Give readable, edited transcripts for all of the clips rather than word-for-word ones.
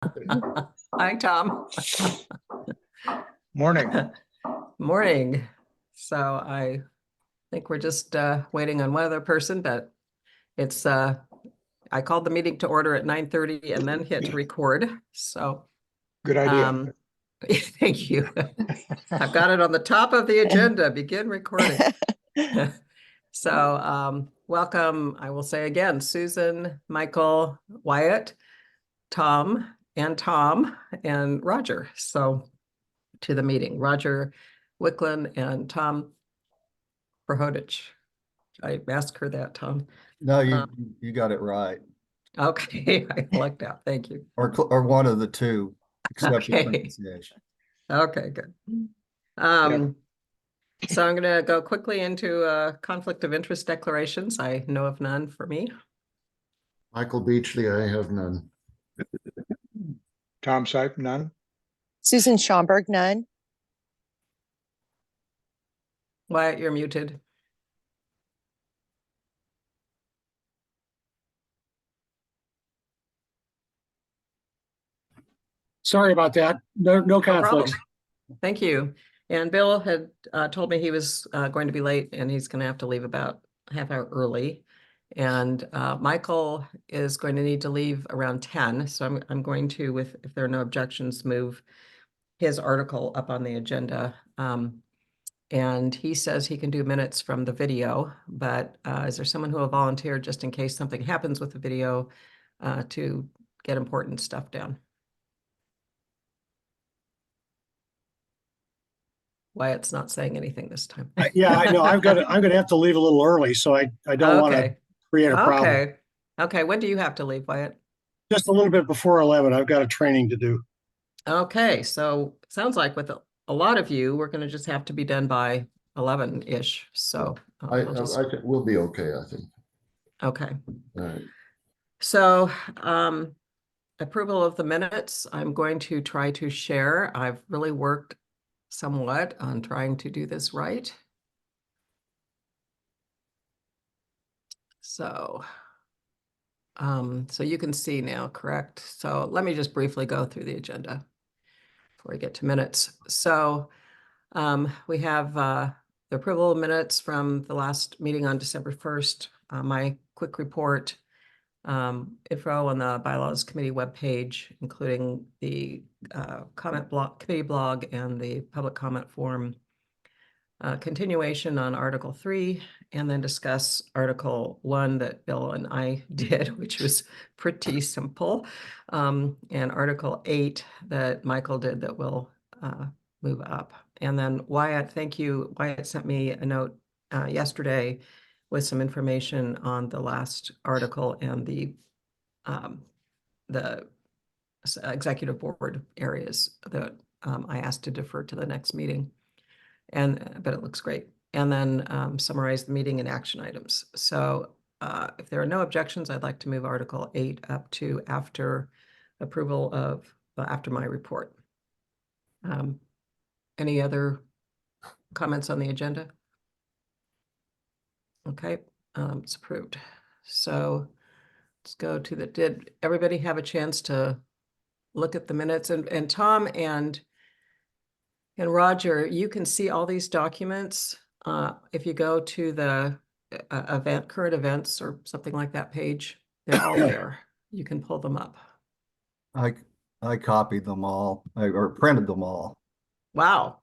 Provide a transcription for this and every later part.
Hi, Tom. Morning. Morning. So I think we're just waiting on one other person, but it's I called the meeting to order at 9:30 and then hit record. So Good idea. thank you. I've got it on the top of the agenda. Begin recording. So welcome, I will say again, Susan, Michael, Wyatt, Tom, and Roger. So to the meeting, Roger Wicklund and Tom Prohodich. I asked her that, Tom. No, you got it right. Okay, I lucked out. Thank you. Or one of the two, except the Okay. pronunciation. Okay, good. So I'm going to go quickly into conflict of interest declarations. I know of none for me. Michael Beachley, I have none. Tom Sipe, none. Susan Schomburg, none. Wyatt, you're muted. Sorry about that. No No conflicts. problem. Thank you. And Bill had told me he was going to be late and he's going to have to leave about half hour early. And Michael is going to need to leave around 10. So I'm going to, if there are no objections, move his article up on the agenda. And he says he can do minutes from the video, but is there someone who will volunteer just in case something happens with the video to get important stuff down? Wyatt's not saying anything this time. Yeah, I know. I'm gonna have to leave a little early, so I don't want to create a problem. Okay. When do you have to leave, Wyatt? Just a little bit before 11. I've got a training to do. Okay, so it sounds like with a lot of you, we're going to just have to be done by 11-ish. So I think we'll be okay, I think. okay. All right. So approval of the minutes, I'm going to try to share. I've really worked somewhat on trying to do this right. So you can see now, correct? So let me just briefly go through the agenda before we get to minutes. So we have the approval of minutes from the last meeting on December 1st. My quick report, info on the Bylaws Committee webpage, including the comment blog, committee blog, and the public comment form. Continuation on Article 3, and then discuss Article 1 that Bill and I did, which was pretty simple, and Article 8 that Michael did that will move up. And then Wyatt, thank you. Wyatt sent me a note yesterday with some information on the last article and the executive board areas that I asked to defer to the next meeting. But it looks great. And then summarize the meeting and action items. So if there are no objections, I'd like to move Article 8 up to after approval of, after my report. Any other comments on the agenda? Okay, it's approved. So let's go to the, did everybody have a chance to look at the minutes? And Tom and Roger, you can see all these documents if you go to the current events or something like that page. They're all there. You can pull them up. I copied them all or printed them all. Wow.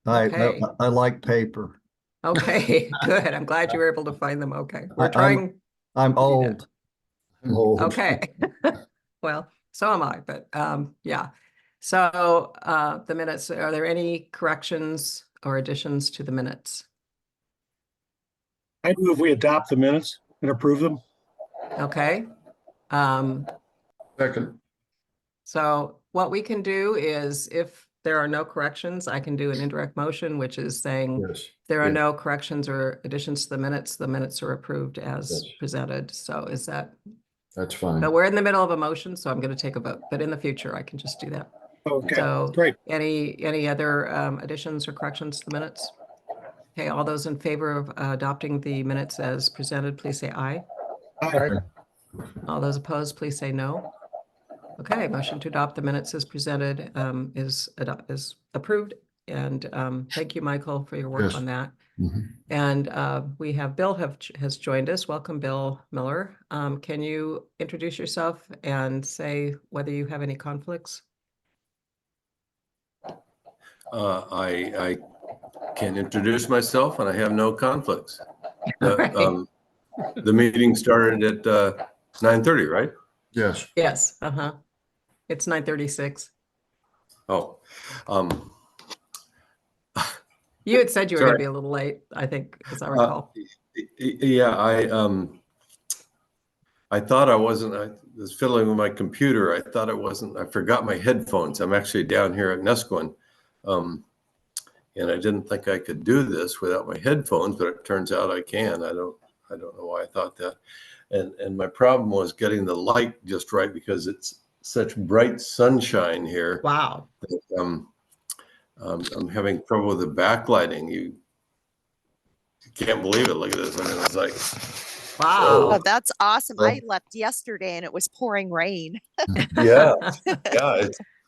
Okay. I like paper. Okay, good. I'm glad you were able to find them. Okay. We're trying. I'm old. I'm old. Okay. Well, so am I, but yeah. So the minutes, are there any corrections or additions to the minutes? I move we adopt the minutes and approve them. Okay. Second. So what we can do is if there are no corrections, I can do an indirect motion, which is saying Yes. there are Yes. no corrections or additions to the minutes are approved as Yes. presented. So is that? That's fine. But we're in the middle of a motion, so I'm going to take a vote. But in the future, I can just do that. Okay, So great. any other additions or corrections to the minutes? Okay, all those in favor of adopting the minutes as presented, please say aye. All right. All those opposed, please say no. Okay, motion to adopt the minutes as presented is approved. And thank you, Michael, for your work Yes. on that. Mhm. And we have Bill has joined us. Welcome, Bill Miller. Can you introduce yourself and say whether you have any conflicts? I can introduce myself and I have no conflicts. The, Right. the meeting started at 9:30, right? Yes. Yes, It's 9:36. Oh, um, You had said you were going Sorry. to be a little late, I think, as I recall. yeah, I thought I wasn't, I was fiddling with my computer. I thought I forgot my headphones. I'm actually down here at Nesquin. And I didn't think I could do this without my headphones, but it turns out I can. I don't know why I thought that. And my problem was getting the light just right because it's such bright sunshine here. Wow. That, I'm having trouble with the backlighting. You can't believe it. Look at this. I mean, it's like, Wow. Oh, that's awesome. Well- I left yesterday and it was pouring rain. yeah,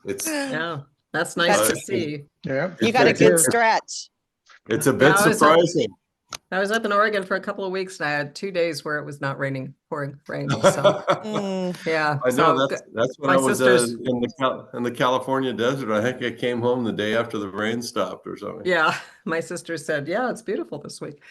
it's Yeah, that's nice Uh, to see. Yeah. You got a it's good stretch. it's a bit Yeah, surprising. I was up in Oregon for a couple of weeks and I had 2 days where it was not raining, pouring rain. So Mm. yeah, I know so that's when my I was sister's- in the California desert. I think I came home the day after the rain stopped or something. yeah, my sister said, yeah, it's beautiful this week.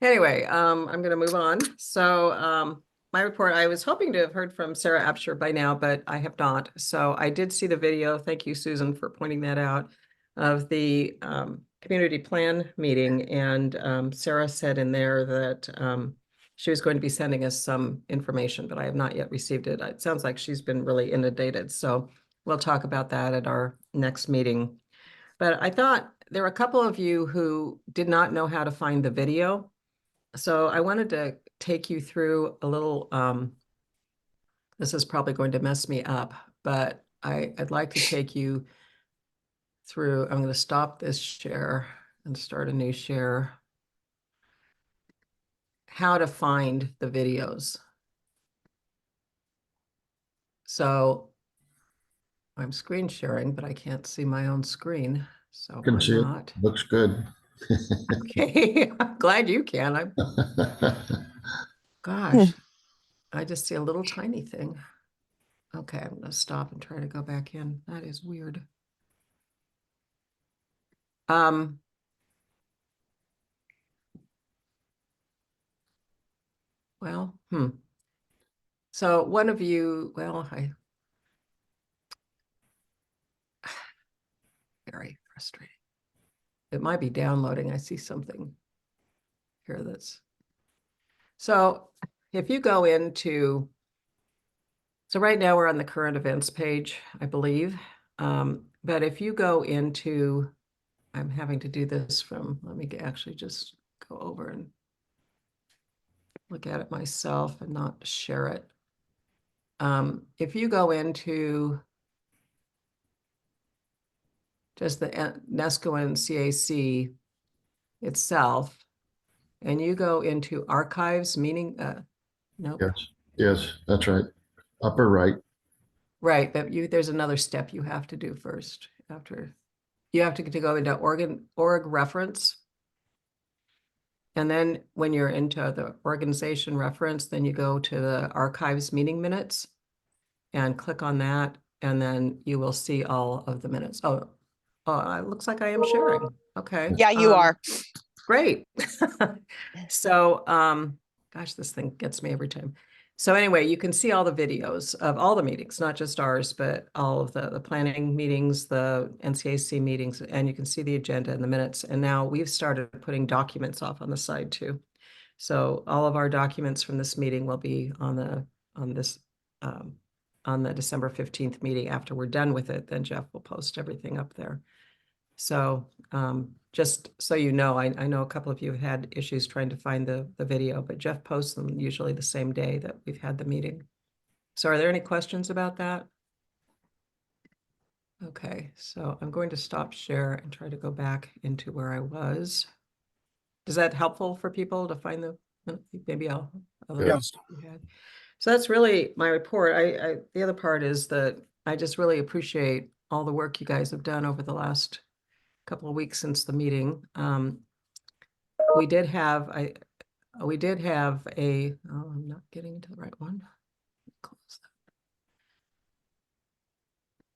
Anyway, I'm going to move on. So my report, I was hoping to have heard from Sarah Absher by now, but I have not. So I did see the video. Thank you, Susan, for pointing that out, of the community plan meeting. And Sarah said in there that she was going to be sending us some information, but I have not yet received it. It sounds like she's been really inundated. So we'll talk about that at our next meeting. But I thought there were a couple of you who did not know how to find the video. So I wanted to take you through a little, this is probably going to mess me up, but I'd like to take you through, I'm going to stop this share and start a new share. How to find the videos. So I'm screen sharing, but I can't see my own screen. So Can I'm see it. not. Looks good. Okay, I'm glad you can. Gosh, I just see a little tiny thing. Okay, I'm gonna stop and try to go back in. That is weird. Well, So one of you, well, very frustrating. It might be downloading. I see something here that's. So if you go into, so right now we're on the current events page, I believe. But if you go into, I'm having to do this from, let me actually just go over and look at it myself and not share it. If you go into just the Nesquin CAC itself, and you go into archives, meaning, nope. Yes, yes, that's right. Upper right. Right, but there's another step you have to do first after. You have to go into org reference. And then when you're into the organization reference, then you go to the archives meeting minutes and click on that. And then you will see all of the minutes. Oh, it looks like I am sharing. Okay. Yeah, you are. Great. So, gosh, this thing gets me every time. So anyway, you can see all the videos of all the meetings, not just ours, but all of the planning meetings, the NCAC meetings, and you can see the agenda and the minutes. And now we've started putting documents off on the side too. So all of our documents from this meeting will be on the December 15th meeting. After we're done with it, then Jeff will post everything up there. So just so you know, I know a couple of you have had issues trying to find the video, but Jeff posts them usually the same day that we've had the meeting. So are there any questions about that? Okay, so I'm going to stop share and try to go back into where I was. Is that helpful for people to find maybe I'll Yes. So that's really my report. The other part is that I just really appreciate all the work you guys have done over the last couple of weeks since the meeting. We did have a, oh, I'm not getting into the right one. Close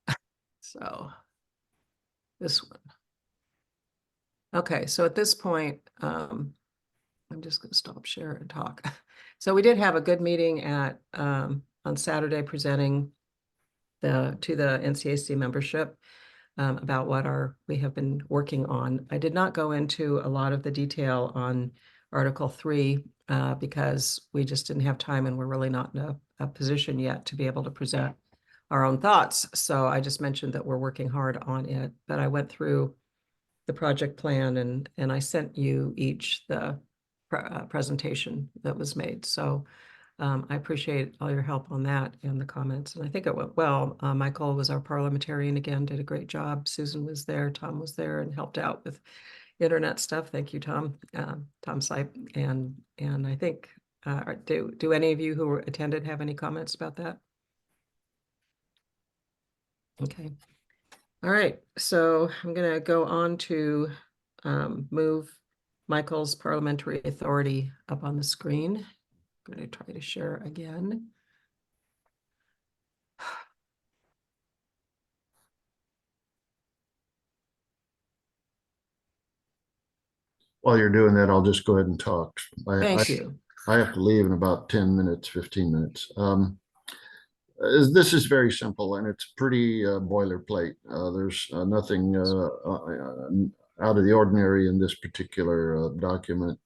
that. So this one. Okay, so at this point, I'm just going to stop share and talk. So we did have a good meeting at on Saturday presenting to the NCAC membership about what we have been working on. I did not go into a lot of the detail on Article 3 because we just didn't have time and we're really not in a position yet to be able to present our own thoughts. So I just mentioned that we're working hard on it, but I went through the project plan and I sent you each the presentation that was made. So I appreciate all your help on that and the comments, and I think it went well. Michael was our parliamentarian again, did a great job. Susan was there, Tom was there and helped out with internet stuff. Thank you, Tom, Tom Sipe. And I think, do any of you who attended have any comments about that? Okay. All right, so I'm gonna go on to move Michael's parliamentary authority up on the screen. I'm going to try to share again. While you're doing that, I'll just go ahead and talk. Thank you. I have to leave in about 10 minutes, 15 minutes. This is very simple and it's pretty boilerplate. There's nothing out of the ordinary in this particular document.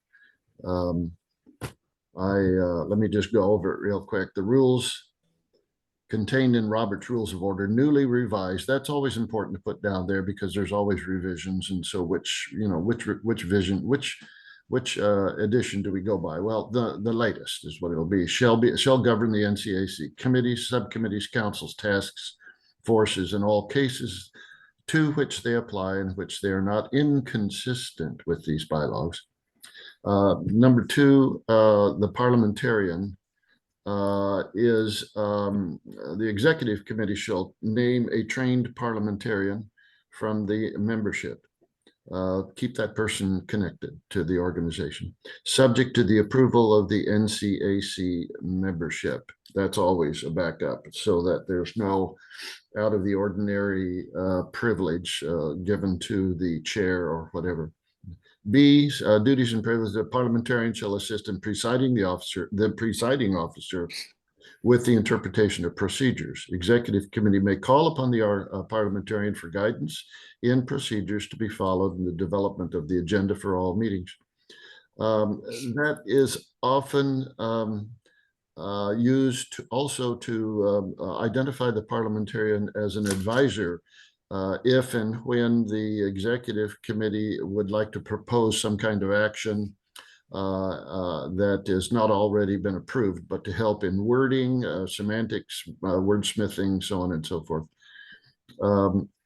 Let me just go over it real quick. The rules contained in Robert's Rules of Order, newly revised. That's always important to put down there because there's always revisions, and so which edition do we go by? Well, the latest is what it'll be. Shall govern the NCAC committees, subcommittees, councils, tasks, forces in all cases to which they apply and which they are not inconsistent with these bylaws. Number 2, the parliamentarian the executive committee shall name a trained parliamentarian from the membership. Keep that person connected to the organization, subject to the approval of the NCAC membership. That's always a backup so that there's no out of the ordinary privilege given to the chair or whatever. B, duties and privileges of parliamentarian shall assist in presiding officer with the interpretation of procedures. Executive committee may call upon the parliamentarian for guidance in procedures to be followed in the development of the agenda for all meetings. That is often used also to identify the parliamentarian as an advisor if and when the executive committee would like to propose some kind of action that has not already been approved, but to help in wording, semantics, wordsmithing, so on and so forth.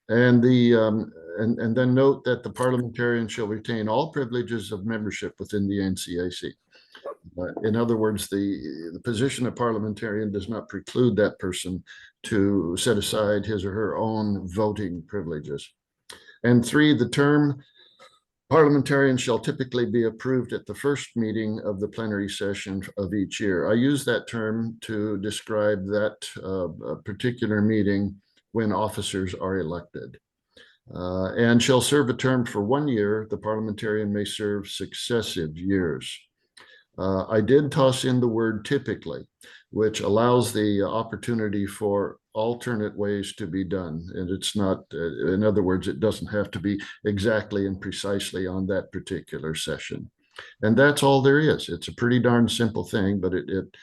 And then note that the parliamentarian shall retain all privileges of membership within the NCAC. In other words, the position of parliamentarian does not preclude that person to set aside his or her own voting privileges. And 3, the term parliamentarian shall typically be approved at the first meeting of the plenary session of each year. I use that term to describe that particular meeting when officers are elected. And shall serve a term for 1 year. The parliamentarian may serve successive years. I did toss in the word typically, which allows the opportunity for alternate ways to be done. And it's not, in other words, it doesn't have to be exactly and precisely on that particular session. And that's all there is. It's a pretty darn simple thing, but it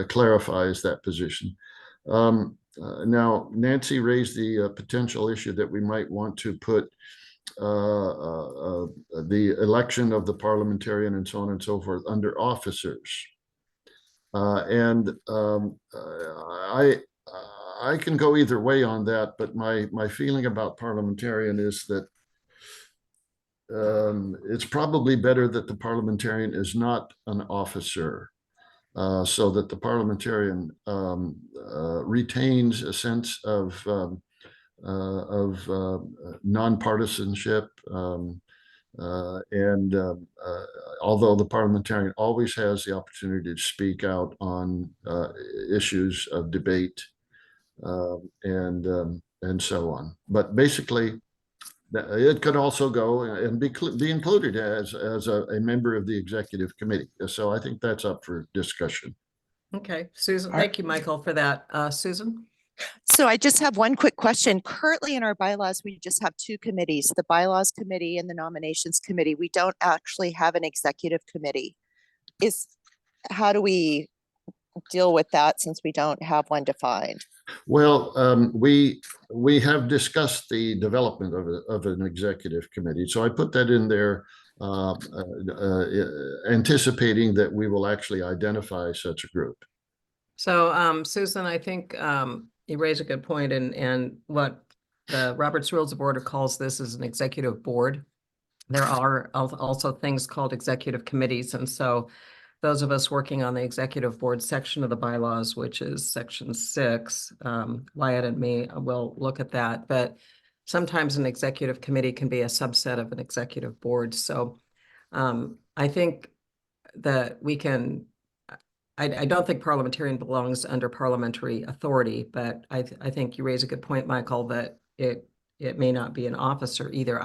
clarifies that position. Now, Nancy raised the potential issue that we might want to put the election of the parliamentarian and so on and so forth under officers. I can go either way on that, but my feeling about parliamentarian is that it's probably better that the parliamentarian is not an officer. so that the parliamentarian retains a sense of nonpartisanship. And although the parliamentarian always has the opportunity to speak out on issues of debate and so on, but basically, it could also go and be included as a member of the executive committee. So I think that's up for discussion. Okay, Susan, thank you, Michael, for that. Susan? So I just have one quick question. Currently in our bylaws, we just have two committees, the bylaws committee and the nominations committee. We don't actually have an executive committee. How do we deal with that since we don't have one defined? Well, we have discussed the development of an executive committee. So I put that in there, anticipating that we will actually identify such a group. So, Susan, I think you raise a good point, and what the Robert's Rules of Order calls this is an executive board. There are also things called executive committees, and so those of us working on the executive board section of the bylaws, which is section 6, Wyatt and me will look at that. But sometimes an executive committee can be a subset of an executive board. So I think that we can. I don't think parliamentarian belongs under parliamentary authority, but I think you raise a good point, Michael, that it may not be an officer either.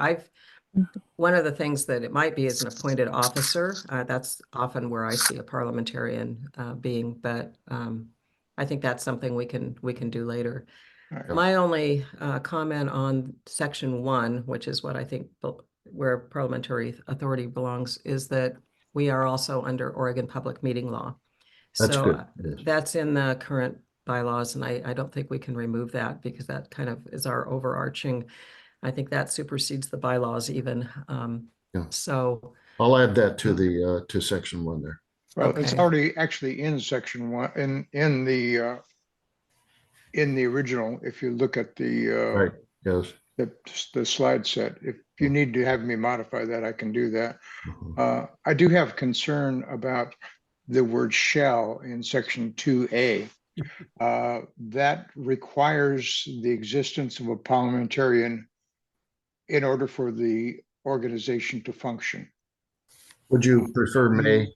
One of the things that it might be is an appointed officer. That's often where I see a parliamentarian being, but I think that's something we can do later. Right. My only comment on section 1, which is what I think where parliamentary authority belongs, is that we are also under Oregon public meeting law. That's So good. Yes. that's in the current bylaws, and I don't think we can remove that because that kind of is our overarching. I think that supersedes the bylaws even. Yeah. So I'll add that to the to section 1 there. Well, it's Okay. already actually in section 1 in the original. If you look at Right. Yes. the slide set, if you need to have me modify that, I can do that. Mhm. I do have concern about the word shall in section 2A. That requires the existence of a parliamentarian in order for the organization to function. Would you prefer may?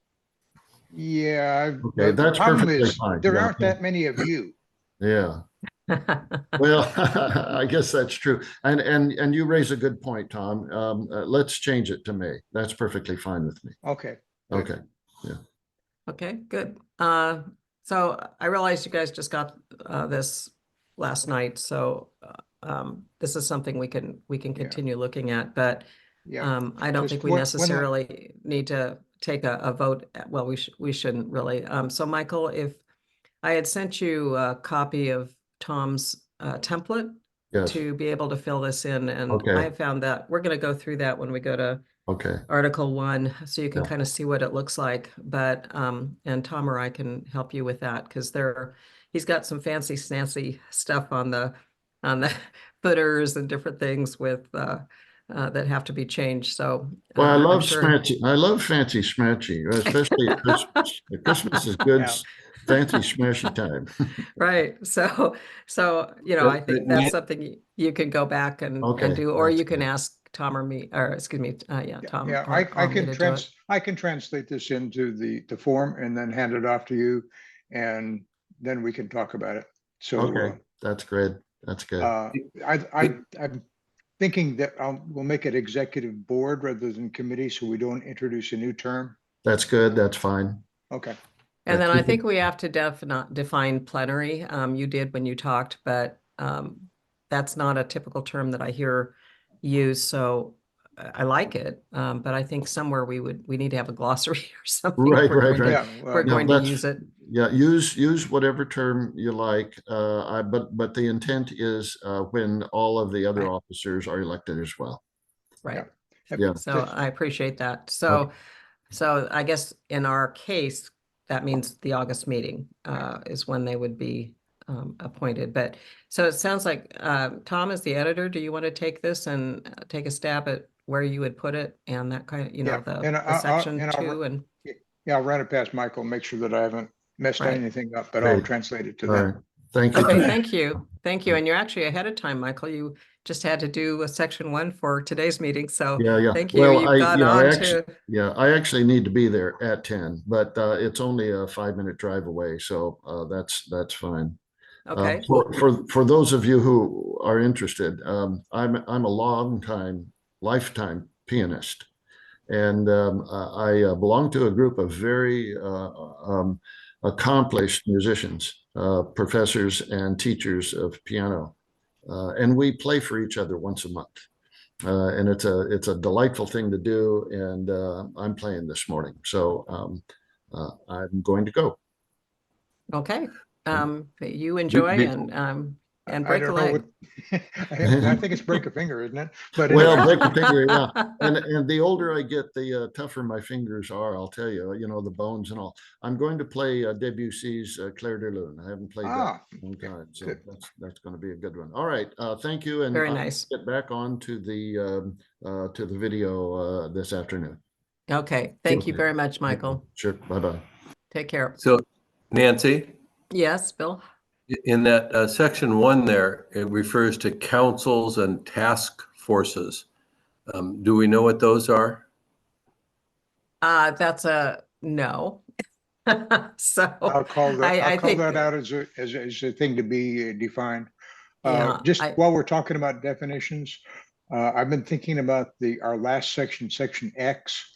Yeah. Okay, The that's problem perfectly is fine. there Yeah, aren't that many of you. Yeah. Well, I guess that's true. And you raise a good point, Tom. Let's change it to may. That's perfectly fine with me. Okay. good. Okay. Okay, good. So I realized you guys just got this last night, so this is something we can continue looking at, but Yeah. I don't Just think we when necessarily need to take a vote. Well, we shouldn't really. So Michael, if I had sent you a copy of Tom's template Yes. to be able to fill this in, and Okay. I have found that we're going to go through that when we go to Okay. Article 1, so you can Yeah. kind of see what it looks like. But and Tom or I can help you with that because he's got some fancy snazzy stuff on the footers and different things with that have to be changed. So Well, I I'm love sure. smatchy. I love fancy smatchy, especially at Christmas. Christmas is good, Yeah. fancy smashy time. Right. So I think that's something you can go back and Okay, do, or that's you can good. ask Tom or me, or excuse me, Tom. Yeah, or me to do it. I can translate this into the form and then hand it off to you, and then we can talk about it. So Okay, that's great. That's good. I'm thinking that we'll make it executive board rather than committee, so we don't introduce a new term. That's good. That's fine. Okay. And then Yeah, I keep it- think we have to define plenary. You did when you talked, but that's not a typical term that I hear used. So I like it, but I think somewhere we need to have a glossary or something. if Right, we're right, going to- right. Yeah. We're No, going to that's- use it. Yeah, use whatever term you like. But the intent is when all of the other Right. officers are elected as well. Right. Yeah. So I appreciate that. So I guess in our case, that means the August meeting is when they would be appointed. But so it sounds like Tom is the editor. Do you want to take this and take a stab at where you would put it and that kind of, Yeah, and the section I'll 2 and yeah, I'll run it past Michael, make sure that I haven't messed Right. anything up, but I'll Great. translate it to All right. them. Thank you. Okay, thank you. Thank you. And you're actually ahead of time, Michael. You just had to do a section 1 for today's meeting. So Yeah. thank you. Well, You've gone on to, I actually need to be there at 10, but it's only a 5-minute drive away, so that's fine. okay. For those of you who are interested, I'm a lifetime pianist, and I belong to a group of very accomplished musicians, professors and teachers of piano, and we play for each other once a month. And it's a delightful thing to do, and I'm playing this morning, so I'm going to go. Okay. You enjoy be- and I break a don't know leg. what, I think it's break a finger, isn't it? But Well, anyway. break a finger, yeah. And the older I get, the tougher my fingers are. I'll tell you, the bones and all. I'm going to play Debussy's Clair de Lune. I haven't played that Ah, in a long time, so good. that's going to be a good one. All right, thank you, and Very I'll nice. get back on to the video this afternoon. Okay. Thank you Okay. very much, Michael. Sure. Bye-bye. Take care. So Nancy, Yes, Bill? in that section 1 there, it refers to councils and task forces. Do we know what those are? That's a no. So I'll call that, I I'll call think, that out as a thing to be defined. yeah, Just while we're talking about definitions, I've been thinking about our last section, section X.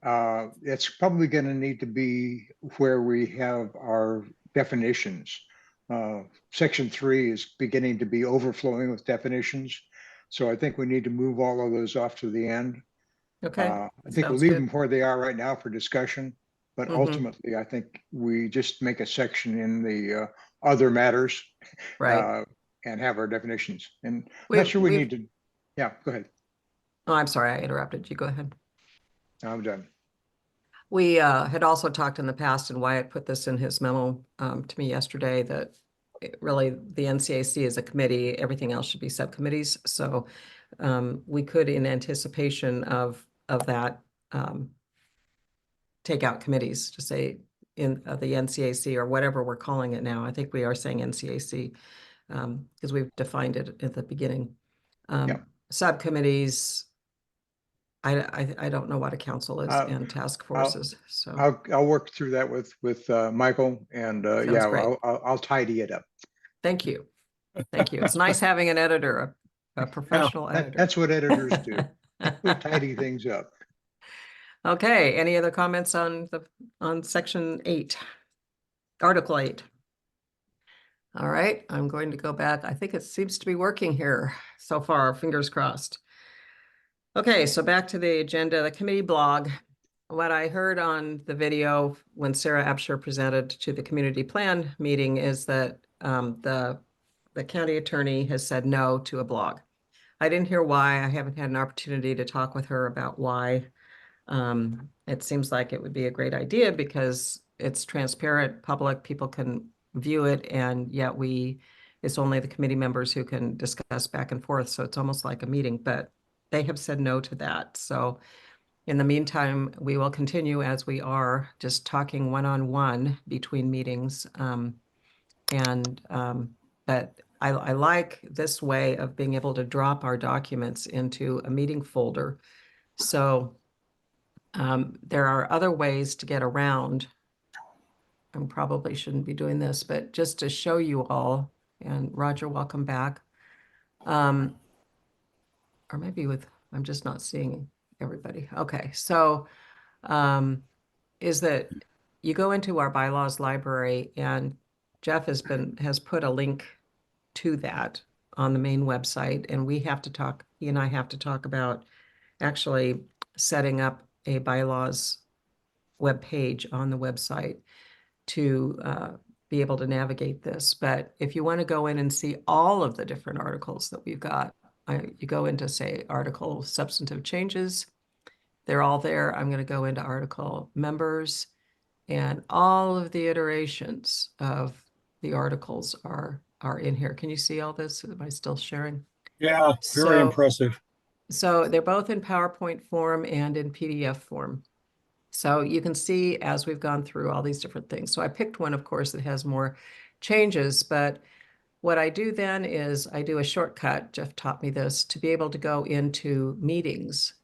It's probably going to need to be where we have our definitions. Section 3 is beginning to be overflowing with definitions. So I think we need to move all of those off to the end. okay. I think we'll Sounds leave good. them where they are right now for discussion, but Mhm. ultimately, I think we just make a section in the other matters Right. and have our definitions. And I'm not sure we need to, yeah, go ahead. Oh, I'm sorry, I interrupted you. Go ahead. I'm done. We had also talked in the past, and Wyatt put this in his memo to me yesterday, that really the NCAC is a committee, everything else should be subcommittees. So we could, in anticipation of that, take out committees to say in the NCAC or whatever we're calling it now. I think we are saying NCAC because we've defined it at the beginning. Yeah. Subcommittees, I don't know what a council is and task forces. So I'll work through that with Michael, and yeah, great. I'll tidy it up. Thank you. Thank you. It's nice having an editor, a professional editor. That's what editors do. We tidy things up. Okay, any other comments on section 8, article 8? All right, I'm going to go back. I think it seems to be working here so far, fingers crossed. Okay, so back to the agenda, the committee blog. What I heard on the video when Sarah Absher presented to the community plan meeting is that the county attorney has said no to a blog. I didn't hear why. I haven't had an opportunity to talk with her about why. It seems like it would be a great idea because it's transparent, public, people can view it, and yet it's only the committee members who can discuss back and forth. So it's almost like a meeting, but they have said no to that. So in the meantime, we will continue as we are, just talking one-on-one between meetings. But I like this way of being able to drop our documents into a meeting folder. So there are other ways to get around. I probably shouldn't be doing this, but just to show you all, and Roger, welcome back. Or maybe I'm just not seeing everybody. Okay, so is that you go into our bylaws library, and Jeff has put a link to that on the main website, and he and I have to talk about actually setting up a bylaws web page on the website to be able to navigate this. But if you want to go in and see all of the different articles that we've got, you go into, say, article substantive changes. They're all there. I'm going to go into article members, and all of the iterations of the articles are in here. Can you see all this? Am I still sharing? Yeah, very impressive. So they're both in PowerPoint form and in PDF form. So you can see as we've gone through all these different things. So I picked one, of course, that has more changes, but what I do then is I do a shortcut, Jeff taught me this, to be able to go into meetings.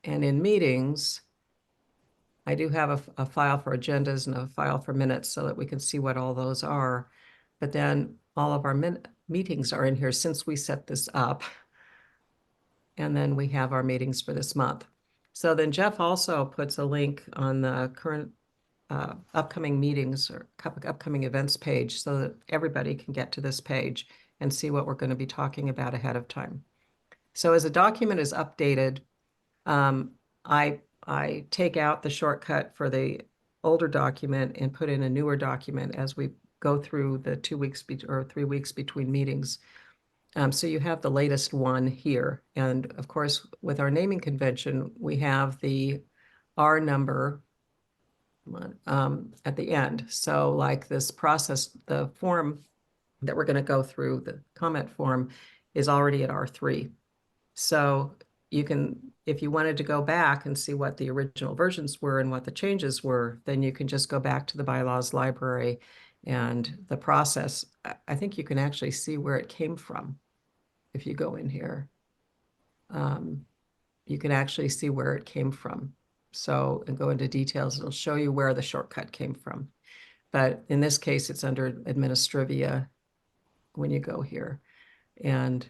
And in meetings, I do have a file for agendas and a file for minutes so that we can see what all those are. But then all of our meetings are in here since we set this up. And then we have our meetings for this month. So then Jeff also puts a link on the current upcoming meetings or upcoming events page so that everybody can get to this page and see what we're going to be talking about ahead of time. So as a document is updated, I take out the shortcut for the older document and put in a newer document as we go through the 2 weeks or 3 weeks between meetings. So you have the latest one here. And of course, with our naming convention, we have the R number at the end. So like this process, the form that we're going to go through, the comment form, is already at R3. So you can, if you wanted to go back and see what the original versions were and what the changes were, then you can just go back to the bylaws library and the process. I think you can actually see where it came from. If you go in here, you can actually see where it came from. So, and go into details, it'll show you where the shortcut came from. But in this case, it's under Administrivia when you go here. And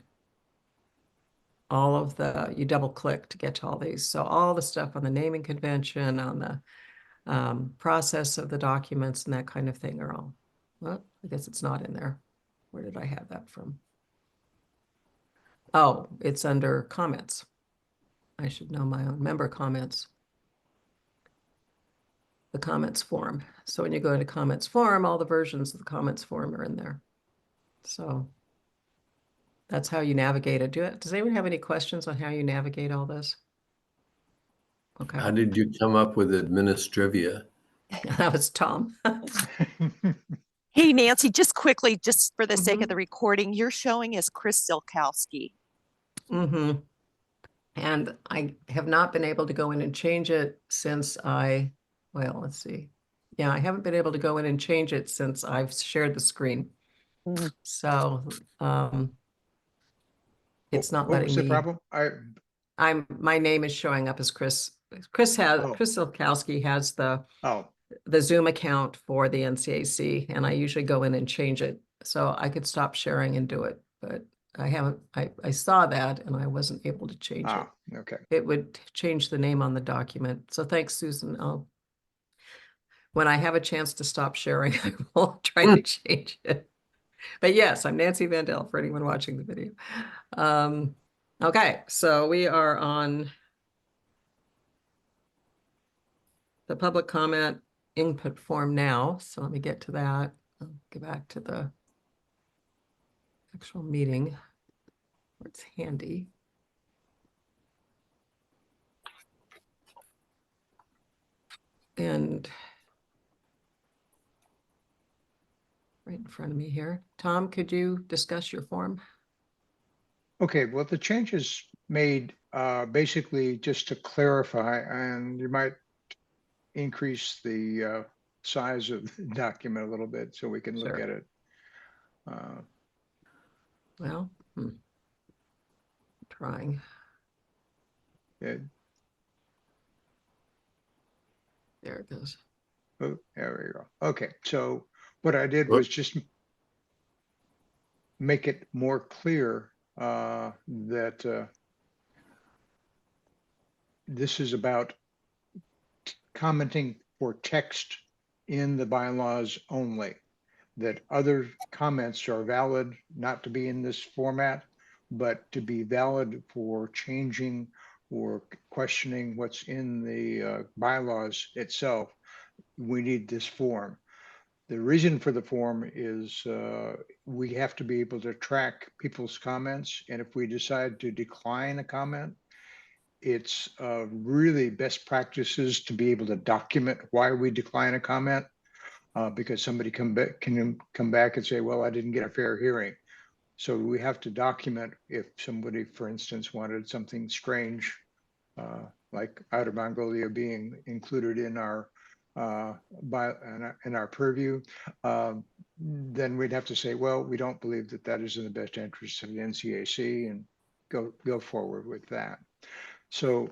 all of the, you double click to get to all these. So all the stuff on the naming convention, on the process of the documents and that kind of thing are all, well, I guess it's not in there. Where did I have that from? Oh, it's under comments. I should know my own member comments. The comments form. So when you go into comments form, all the versions of the comments form are in there. So that's how you navigate it. Does anyone have any questions on how you navigate all this? Okay. How did you come up with Administrivia? That was Tom. Hey, Nancy, just quickly, just for the sake of Mhm. the recording, you're showing as Chris Silkowski. Mm-hmm. And I have not been able to go in and change it since well, let's see. Yeah, I haven't been able to go in and change it since I've shared the screen. Mm. So it's not What letting was the me. problem? My name is showing up as Chris. Chris Oh. Silkowski has the Oh, Zoom account for the NCAC, and I usually go in and change it. So I could stop sharing and do it, but I haven't, I saw that and I wasn't able to change it. okay. It would change the name on the document. So thanks, Susan. When I have a chance to stop sharing, I will try to change it. But yes, I'm Nancy Vandell for anyone watching the video. Okay, so we are on the public comment input form now. So let me get to that. I'll go back to the actual meeting where it's handy. And right in front of me here. Tom, could you discuss your form? Okay, well, the changes made basically just to clarify, and you might increase the size of the document a little bit so we can look Sure. at it. Well, trying. It- There it goes. Oh, there we go. Okay, so what I did Whoop. was just make it more clear that this is about commenting for text in the bylaws only, that other comments are valid, not to be in this format, but to be valid for changing or questioning what's in the bylaws itself. We need this form. The reason for the form is we have to be able to track people's comments. And if we decide to decline a comment, it's really best practices to be able to document why we decline a comment, because somebody can come back and say, well, I didn't get a fair hearing. So we have to document if somebody, for instance, wanted something strange like Outer Mongolia being included in our in our purview, then we'd have to say, well, we don't believe that that is in the best interest of the NCAC, and go forward with that. So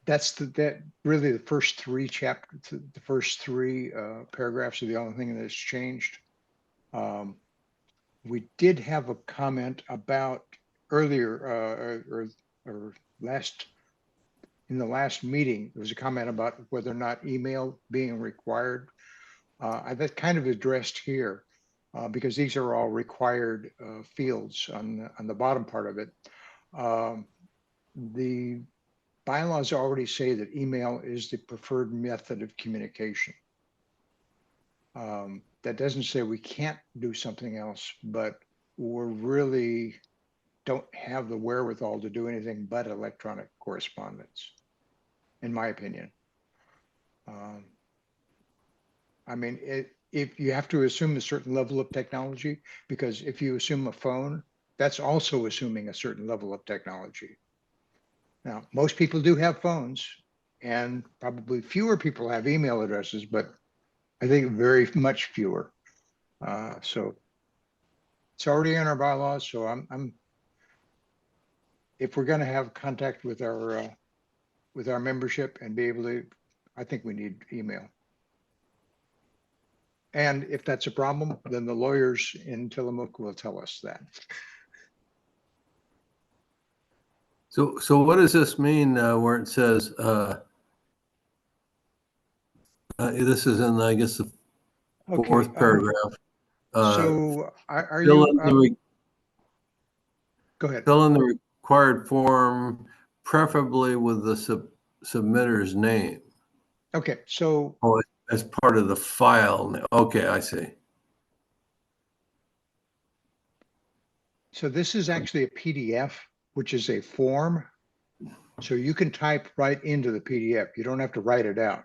that's that really the first three chapters, the first three paragraphs are the only thing that's changed. We did have a comment about earlier or in the last meeting, there was a comment about whether or not email being required. That kind of addressed here because these are all required fields on the bottom part of it. The bylaws already say that email is the preferred method of communication. That doesn't say we can't do something else, but we're really don't have the wherewithal to do anything but electronic correspondence, in my opinion. I mean, if you have to assume a certain level of technology, because if you assume a phone, that's also assuming a certain level of technology. Now, most people do have phones, and probably fewer people have email addresses, but I think very much fewer. So it's already in our bylaws. So I'm if we're going to have contact with our membership and be able to, I think we need email. And if that's a problem, then the lawyers in Tillamook will tell us that. So what does this mean where it says, this is in, I guess, the fourth paragraph. So are Fill you, in go ahead. Fill in the required form, preferably with the submitter's name. Okay, so. Oh, as part of the file. Okay, I see. So this is actually a PDF, which is a form. So you can type right into the PDF. You don't have to write it out.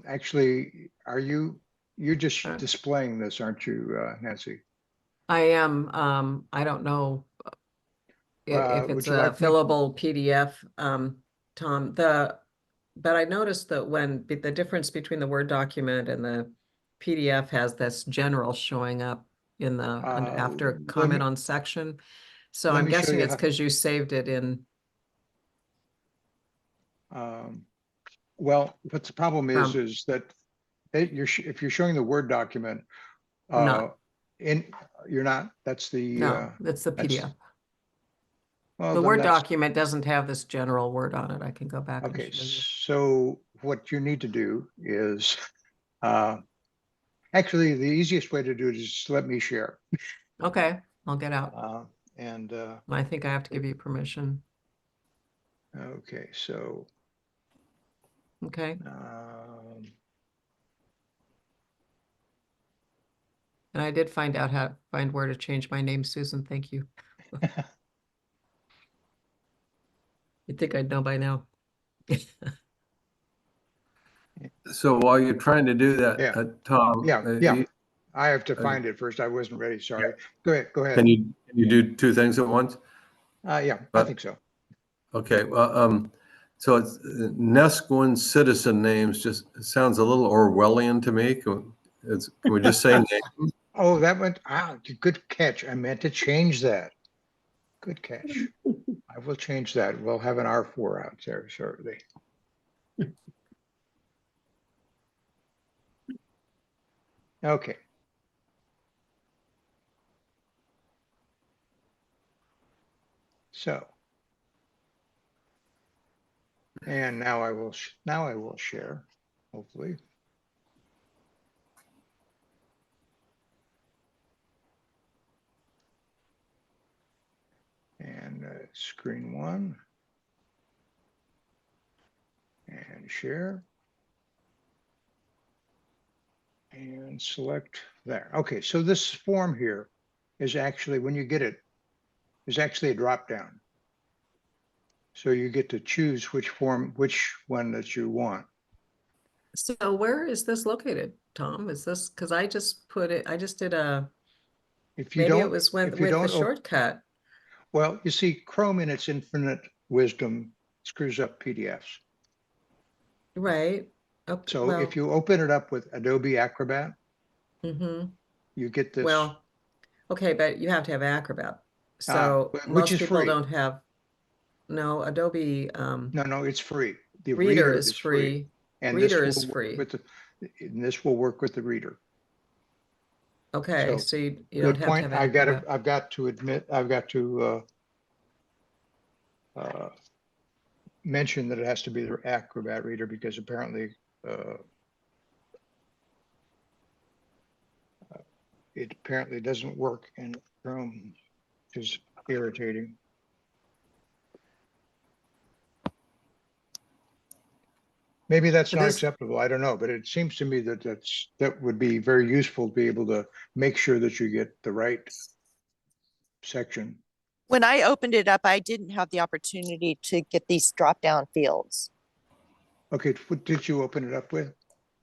Actually, you're just displaying this, aren't you, Nancy? I am. I don't know if Would it's you a like me- fillable PDF, Tom. But I noticed that when the difference between the Word document and the PDF has this general showing up in the after let comment me- on section. So let I'm me show guessing you it's how- because you saved it in. Well, what's the problem is From- that if you're showing the Word document, I'm not. you're not. That's the No, it's the that's- PDF. well, The then Word that's- document doesn't have this general word on it. I can go back and Okay, show you. so what you need to do is, actually, the easiest way to do it is just let me share. Okay, I'll get out. And I think I have to give you permission. okay, so Okay. And I did find out how to find where to change my name, Susan. Thank you. You'd think I'd know by now. So while you're trying to do that, Yeah. Tom, yeah. I have to find it first. I wasn't ready. Sorry. Go ahead. can you do two things at once? Yeah, I think so. Okay, well, so it's Nesquin citizen names just sounds a little Orwellian to me. Can we just say name? Oh, that went, good catch. I meant to change that. Good catch. I will change that. We'll have an R4 out there shortly. Okay. So. And now I will share, hopefully. And screen one. And share. And select there. Okay, so this form here is actually, when you get it, is actually a drop down. So you get to choose which one that you want. So where is this located, Tom? Is this, because I just put it, I just did a, If you maybe it don't, was with if you the don't, shortcut. well, you see, Chrome in its infinite wisdom screws up PDFs. Right. Okay, So if you open it up with Adobe Acrobat, mm-hmm. you get this, Well, okay, but you have to have Acrobat. So which most is people free. don't have, no, Adobe No, it's free. The Reader reader is is free. free. And Reader this is will work free. with the, and this will work with the reader. Okay, So, so you don't good have to point. have I've got to, Acrobat. I've got to admit, I've got to mention that it has to be the Acrobat reader because apparently it apparently doesn't work in Chrome, which is irritating. Maybe that's But not this- acceptable. I don't know, but it seems to me that that would be very useful to be able to make sure that you get the right section. When I opened it up, I didn't have the opportunity to get these drop down fields. Okay, what did you open it up with?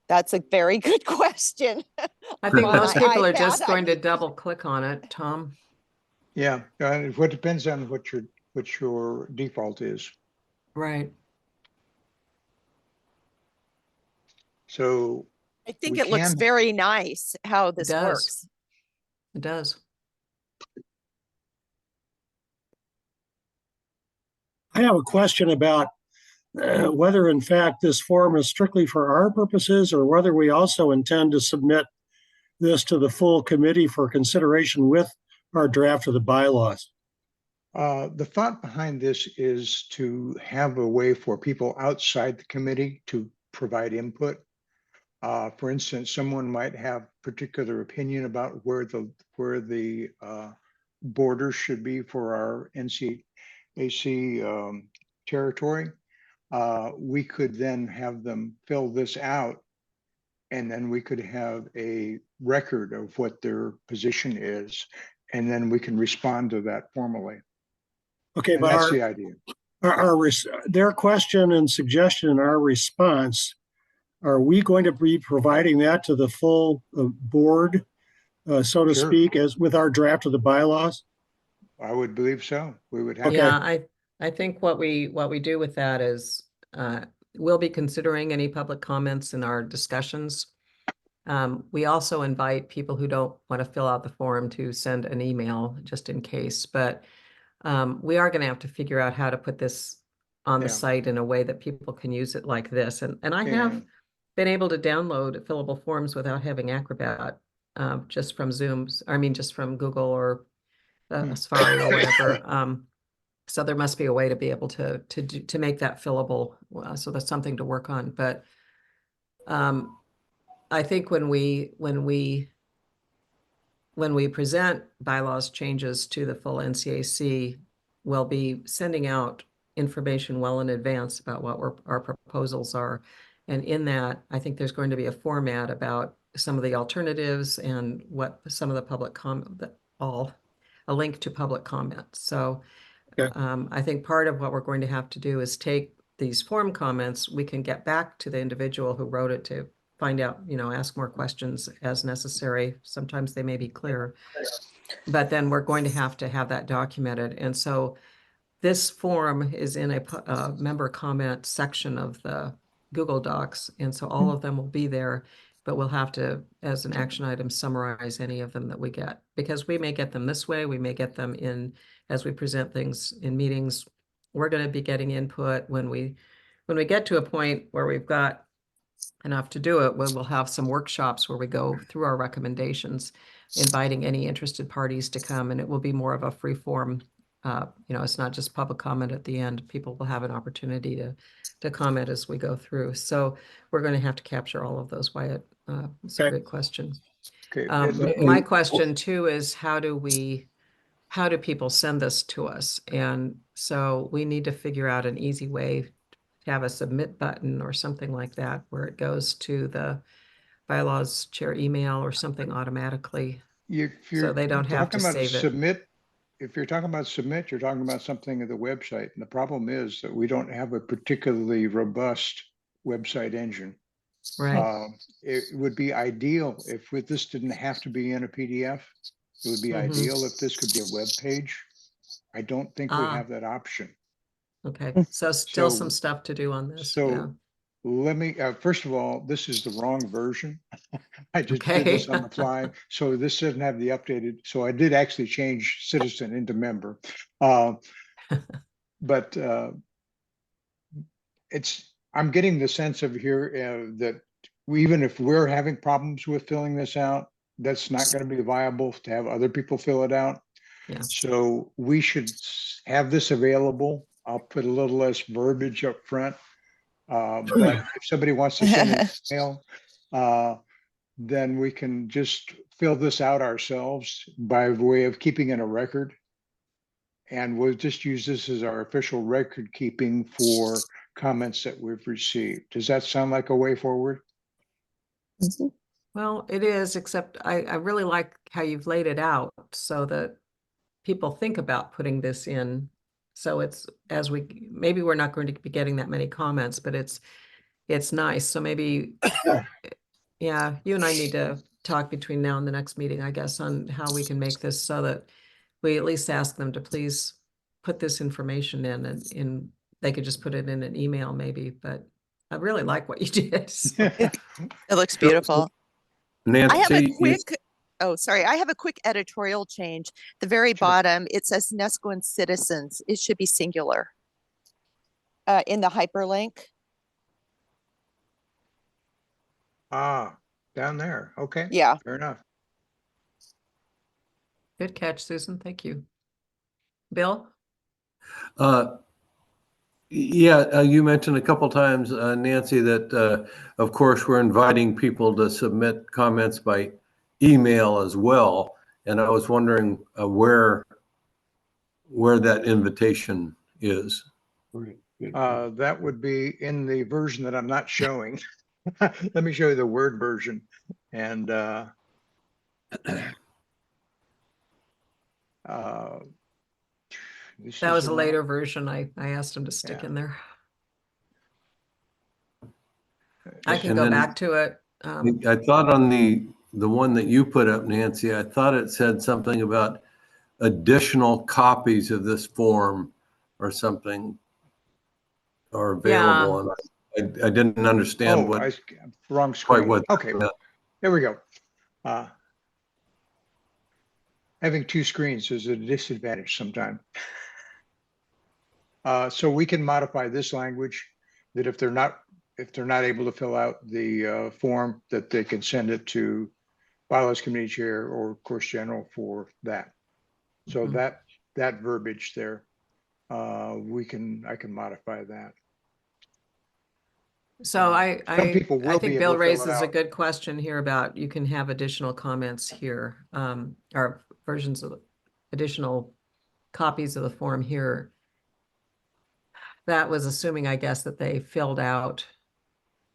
That's a very good question. I think On most my people are iPad, just I going to mean- double click on it, Tom. Yeah, what depends on what your default is. Right. So I think we it looks can- very nice how this does. works. It does. I have a question about whether in fact this form is strictly for our purposes or whether we also intend to submit this to the full committee for consideration with our draft of the bylaws. The thought behind this is to have a way for people outside the committee to provide input. For instance, someone might have particular opinion about where the borders should be for our NCAC territory. We could then have them fill this out, and then we could have a record of what their position is, and then we can respond to that formally. Okay, And but that's the idea. their question and suggestion and our response, are we going to be providing that to the full board, so to Sure. speak, as with our draft of the bylaws? I would believe so. We would have. Okay. Yeah, I think what we do with that is we'll be considering any public comments in our discussions. We also invite people who don't want to fill out the form to send an email just in case, but we are going to have to figure out how to put this on the Yeah. site in a way that people can use it like this. And I have Yeah. been able to download fillable forms without having Acrobat, just from Zooms, I mean, just from Google or Safari or whatever. So there must be a way to be able to make that fillable. So that's something to work on. But I think when we present bylaws changes to the full NCAC, we'll be sending out information well in advance about what our proposals are. And in that, I think there's going to be a format about some of the alternatives and what some of the public comment, a link to public comments. So Okay. I think part of what we're going to have to do is take these form comments, we can get back to the individual who wrote it to find out, ask more questions as necessary. Sometimes they may be clear, but then we're going to have that documented. And so this form is in a member comment section of the Google Docs. And so all of them will be there, but we'll have to, as an action item, summarize any of them that we get, because we may get them this way. We may get them in as we present things in meetings. We're going to be getting input when we get to a point where we've got enough to do it. We'll have some workshops where we go through our recommendations, inviting any interested parties to come, and it will be more of a free form. It's not just public comment at the end. People will have an opportunity to comment as we go through. So we're going to have to capture all of those, Wyatt. It's a Okay. great question. Okay. My question too is how do people send this to us? And so we need to figure out an easy way to have a submit button or something like that, where it goes to the bylaws chair email or something automatically. If So you're they don't have to talking about save it. submit, if you're talking about submit, you're talking about something at the website. And the problem is that we don't have a particularly robust website engine. Right. It would be ideal if this didn't have to be in a PDF. It would be Mhm. ideal if this could be a web page. I don't think we Ah. have that option. Okay, so still some So- stuff to do on this, So yeah. let me, first of all, this is the wrong version. I just did Okay. this on the fly, so this doesn't have the updated, so I did actually change citizen into member. Uh, But I'm getting the sense of here that even if we're having problems with filling this out, that's not going to be viable to have other people fill it out. Yeah. So we should have this available. I'll put a little less verbiage up front. But if somebody wants to send an email, then we can just fill this out ourselves by way of keeping in a record. And we'll just use this as our official record keeping for comments that we've received. Does that sound like a way forward? Mhm. Well, it is, except I really like how you've laid it out so that people think about putting this in. So it's, as we, maybe we're not going to be getting that many comments, but it's nice. So maybe, yeah, you and I need to talk between now and the next meeting, I guess, on how we can make this so that we at least ask them to please put this information in, and they could just put it in an email maybe, but I really like what you did. so. It looks beautiful. I have a Nancy, quick, oh, sorry. I have a quick editorial change. The very Sure. bottom, it says Nesquin citizens. It should be singular. In the hyperlink. Ah, down there. Okay. Yeah. Fair enough. Good catch, Susan. Thank you. Bill? yeah, you mentioned a couple times, Nancy, that of course we're inviting people to submit comments by email as well. And I was wondering where that invitation is. That would be in the version that I'm not showing. Let me show you the Word version. And this That is was a the later one- version. I asked him to stick Yeah. in there. I can And go then back to it. I thought on the one that you put up, Nancy, I thought it said something about additional copies of this form or something are available. And I didn't understand Oh, what wrong quite screen. what. Okay, there we go. Having two screens is a disadvantage sometimes. So we can modify this language that if they're not able to fill out the form, that they can send it to Bylaws Committee Chair or Course General for that. So Mhm. that verbiage there, I can modify that. So Some people I will think be Bill able to fill it raises a out. good question here about you can have additional comments here, or versions of additional copies of the form here. That was assuming, I guess, that they filled out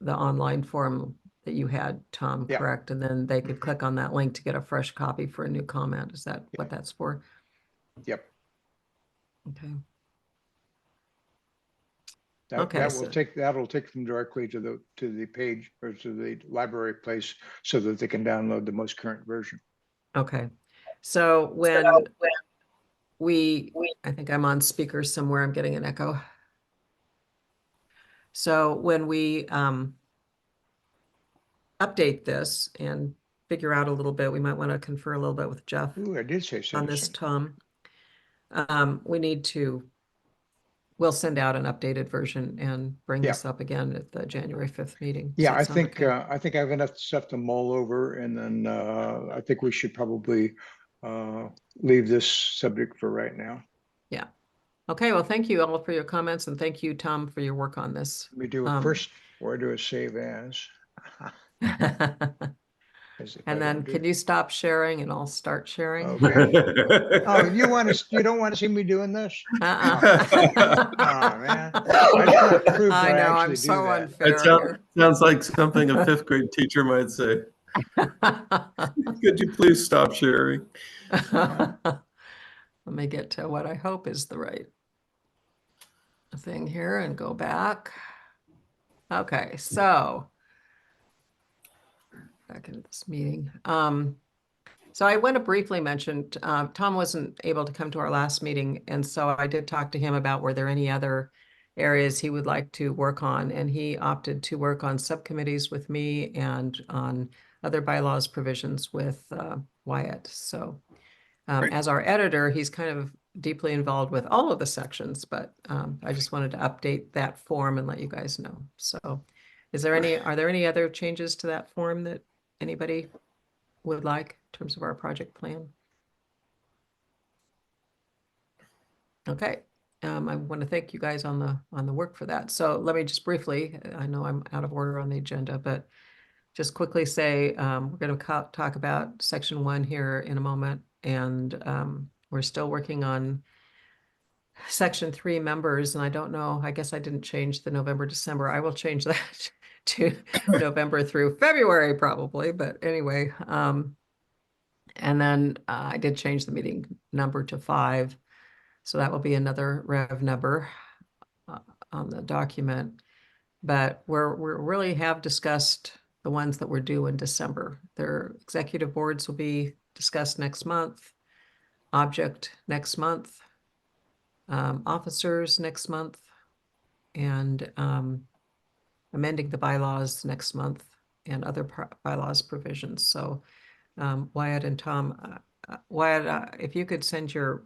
the online form that you had, Tom, Yeah. correct? And then they could click on that link to get a fresh copy for a new comment. Is that what that's for? Yep. Okay. That so- will take them directly to the page or to the library place so that they can download the most current version. Okay. So when I think I'm on speaker somewhere, I'm getting an echo. So when we update this and figure out a little bit, we might want to confer a little bit with Jeff Ooh, I did say on this, citizen. Tom. We'll send out an updated version and bring Yeah. this up again at the January 5th meeting. Does Yeah, that I sound think okay? I think I have enough stuff to mull over, and then I think we should probably leave this subject for right now. Okay, well, thank you all for your comments, and thank you, Tom, for your work on this. Let me do it first, or do a save as. As if I And don't then do- can you stop sharing and I'll start sharing? Okay. Oh, you don't want to see me doing this? Uh-uh. Oh, man. I just want proof I that I know, actually I'm do so that. unfair It sounds like something a fifth grade teacher might say. here. Could you please stop sharing? Let me get to what I hope is the right thing here and go back. Okay, so back into this meeting. So I want to briefly mention, Tom wasn't able to come to our last meeting, and so I did talk to him about were there any other areas he would like to work on, and he opted to work on subcommittees with me and on other bylaws provisions with Wyatt. So as our editor, he's kind of deeply involved with all of the sections, but I just wanted to update that form and let you guys know. So are there any other changes to that form that anybody would like in terms of our project plan? Okay, I want to thank you guys on the work for that. So let me just briefly, I know I'm out of order on the agenda, but just quickly say we're going to talk about section 1 here in a moment, and we're still working on section 3 members, and I don't know, I guess I didn't change the November, December. I will change that to November through February probably, but anyway. And then I did change the meeting number to 5. So that will be another rev number on the document. But we really have discussed the ones that were due in December. Their executive boards will be discussed next month, object next month, officers next month, and amending the bylaws next month and other bylaws provisions. So Wyatt and Tom, Wyatt, if you could send your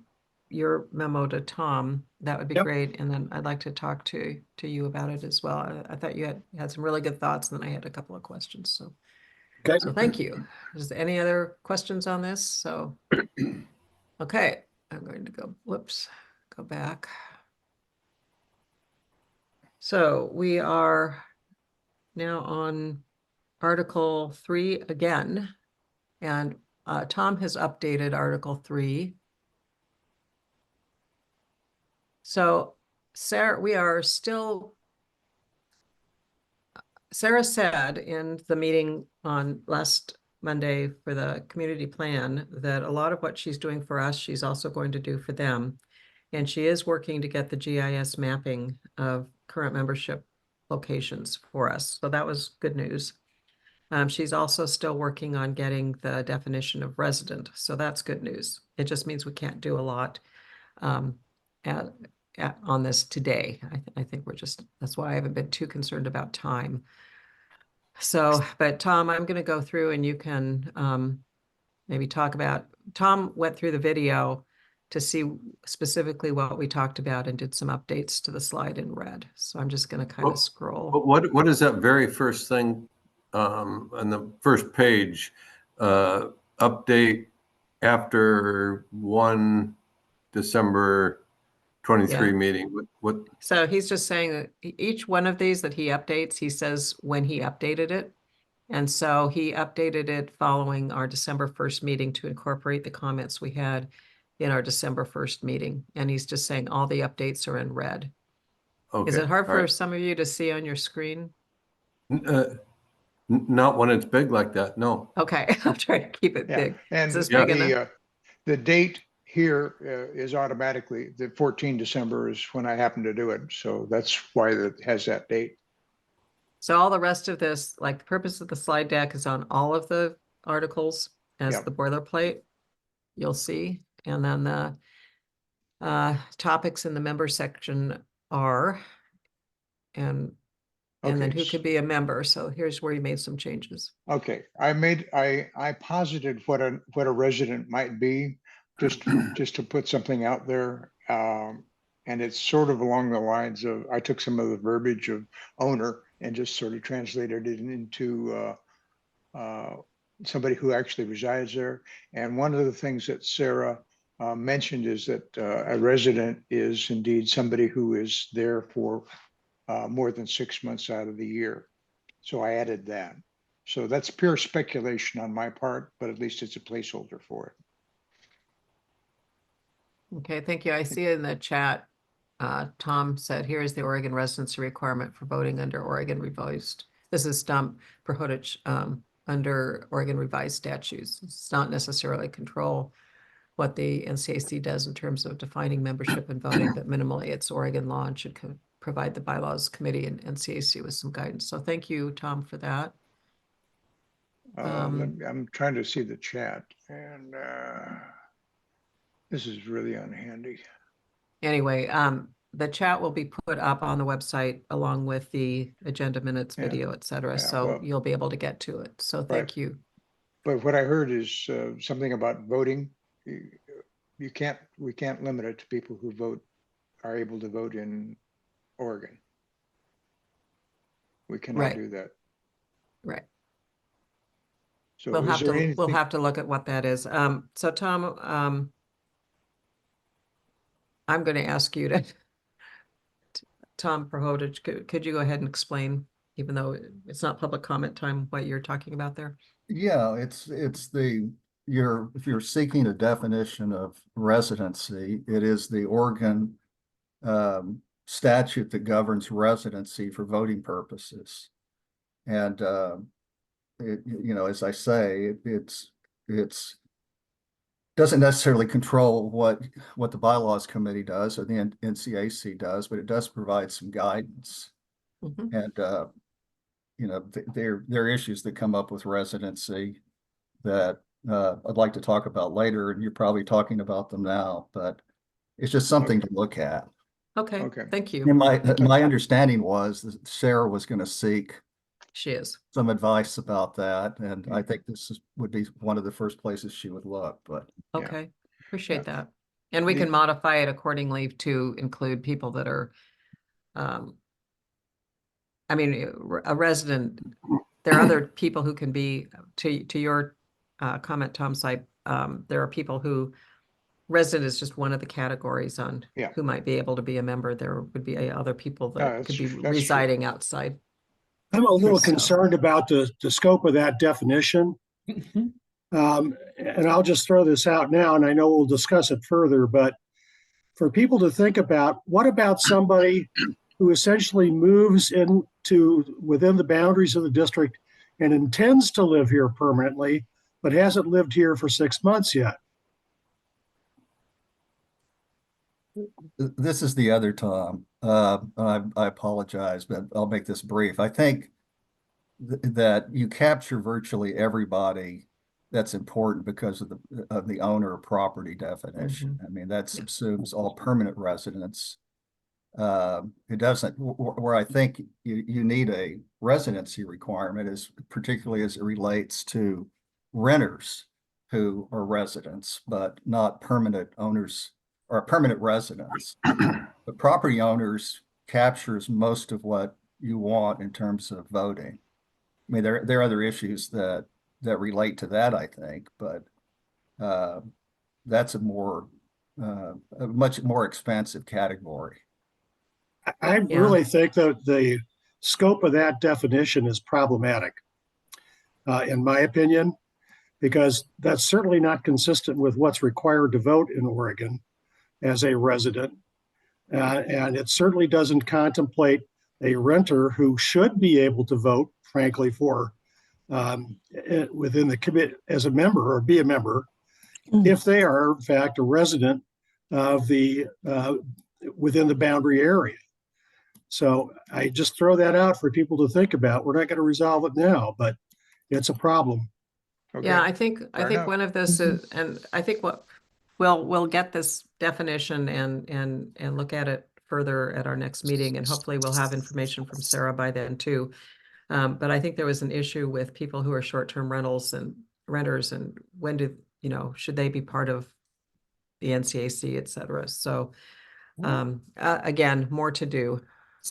memo to Tom, that would be Yep. great. And then I'd like to talk to you about it as well. I thought you had some really good thoughts, and then I had a couple of questions. So Okay. so thank you. Is there any other questions on this? So okay, I'm going to go back. So we are now on Article 3 again, and Tom has updated Article 3. So Sarah, Sarah said in the meeting on last Monday for the community plan that a lot of what she's doing for us, she's also going to do for them. And she is working to get the GIS mapping of current membership locations for us. So that was good news. She's also still working on getting the definition of resident. So that's good news. It just means we can't do a lot on this today. I think that's why I haven't been too concerned about time. So, but Tom, I'm going to go through and you can maybe talk about, Tom went through the video to see specifically what we talked about and did some updates to the slide in red. So I'm just going to kind of scroll. What is that very first thing on the first page? Update after 1 December 23 meeting. What? So he's just saying that each one of these that he updates, he says when he updated it. And so he updated it following our December 1st meeting to incorporate the comments we had in our December 1st meeting. And he's just saying all the updates are in red. Okay. Is it hard all for right. some of you to see on your screen? Not when it's big like that, no. Okay, I'll try to keep it Yeah, big. and Is this big enough? the date here is automatically, the 14 December is when I happen to do it. So that's why it has that date. So all the rest of this, like the purpose of the slide deck is on all of the articles as Yep. the boilerplate, you'll see. And then the topics in the member section are, and then Okay, who could be a member. So here's where you made some changes. Okay, I posited what a resident might be, just to put something out there. And it's sort of along the lines of, I took some of the verbiage of owner and just sort of translated it into somebody who actually resides there. And one of the things that Sarah mentioned is that a resident is indeed somebody who is there for more than 6 months out of the year. So I added that. So that's pure speculation on my part, but at least it's a placeholder for it. Okay, thank you. I see in the chat, Tom said, here is the Oregon residency requirement for voting under Oregon revised. This is Prohotich under Oregon revised statutes. It's not necessarily control what the NCAC does in terms of defining membership and voting, but minimally it's Oregon law and should provide the bylaws committee and NCAC with some guidance. So thank you, Tom, for that. I'm trying to see the chat, and this is really unhandy. Anyway, the chat will be put up on the website along with the agenda minutes, Yeah. video, et cetera. Yeah, So well- you'll be able to get to it. So thank you. But what I heard is something about voting. We can't limit it to people who are able to vote in Oregon. We cannot Right. do that. Right. So We'll is have there to, we'll anything? have to look at what that is. So Tom, I'm going to ask you to, Tom Prohodich, could you go ahead and explain, even though it's not public comment time, what you're talking about there? Yeah, it's if you're seeking a definition of residency, it is the Oregon statute that governs residency for voting purposes. And as I say, it's doesn't necessarily control what the bylaws committee does or the NCAC does, but it does provide some guidance. Mhm. And there are issues that come up with residency that I'd like to talk about later, and you're probably talking about them now, but it's just something to look at. Okay, Okay. thank you. And my understanding was that Sarah was going to seek She is. some advice about that, and I think would be one of the first places she would look, but Yeah. Okay, appreciate Yeah. that. And we The- can modify it accordingly to include people that are, I mean, a resident, there are other people who can be, to your comment, Tom Sipe, there are people who, resident is just one of the categories on Yeah. who might be able to be a member. There would be other people Yeah, that could be that's true. residing outside. I'm a little So- concerned about the scope of that definition. And I'll just throw this out now, and I know we'll discuss it further, but for people to think about, what about somebody who essentially moves within the boundaries of the district and intends to live here permanently, but hasn't lived here for 6 months yet? this is the other Tom. I apologize, but I'll make this brief. I think that you capture virtually everybody that's important because of the owner of property definition. I mean, that subsumes all permanent residents. It doesn't, where I think you need a residency requirement is particularly as it relates to renters who are residents, but not permanent owners or permanent residents. The property owners captures most of what you want in terms of voting. I mean, there are other issues that relate to that, I think, but that's a much more expansive category. I Yeah. really think that the scope of that definition is problematic, in my opinion, because that's certainly not consistent with what's required to vote in Oregon as a resident. And it certainly doesn't contemplate a renter who should be able to vote, frankly, for within the committee as a member or be a member, if they are in fact a resident of the within the boundary area. So I just throw that out for people to think about. We're not going to resolve it now, but it's a problem. Yeah, Okay. I think Fair enough. one of this is, and I think we'll get this definition and look at it further at our next meeting, and hopefully we'll have information from Sarah by then too. But I think there was an issue with people who are short-term rentals and renters, and when should they be part of the NCAC, et cetera. So again, more to do.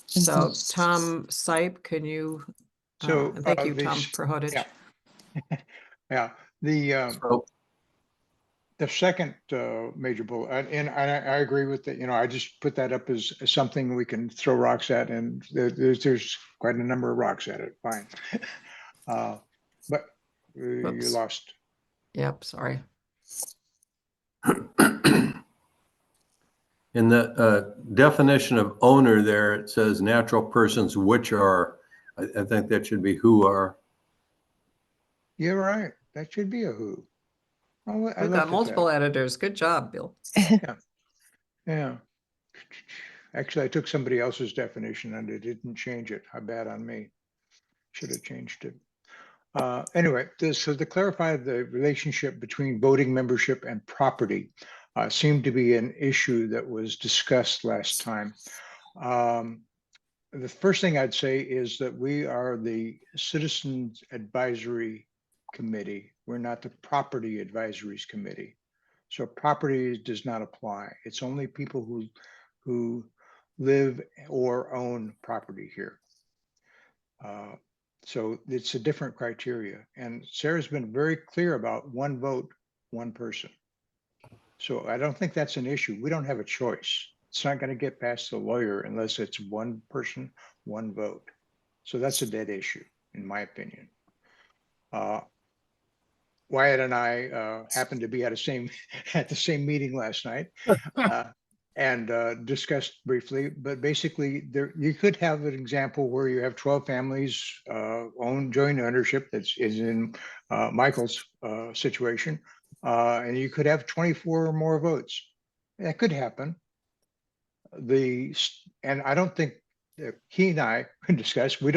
So Tom Sipe, can you, So, and thank you, the Tom s- Prohodich. Yeah. Yeah, the second major bullet, and I agree with that. I just put that up as something we can throw rocks at, and there's quite a number of rocks at it. Fine. But you Whoops. lost. Yep, sorry. In the definition of owner there, it says natural persons which are, I think that should be who are. You're right. That should be a who. Oh, I We've left got it multiple that. editors. Good job, Bill. Yeah. Actually, I took somebody else's definition and it didn't change it. How bad on me. Should have changed it. Anyway, so to clarify the relationship between voting membership and property seemed to be an issue that was discussed last time. The first thing I'd say is that we are the Citizens Advisory Committee. We're not the Property Advisories Committee. So property does not apply. It's only people who live or own property here. So it's a different criteria. And Sarah's been very clear about one vote, one person. So I don't think that's an issue. We don't have a choice. It's not going to get past the lawyer unless it's one person, one vote. So that's a dead issue, in my opinion. Wyatt and I happened to be at the same meeting last night and discussed briefly. But basically, you could have an example where you have 12 families own joint ownership. That's in Michael's situation, and you could have 24 or more votes. That could happen. And I don't think he and I discussed. We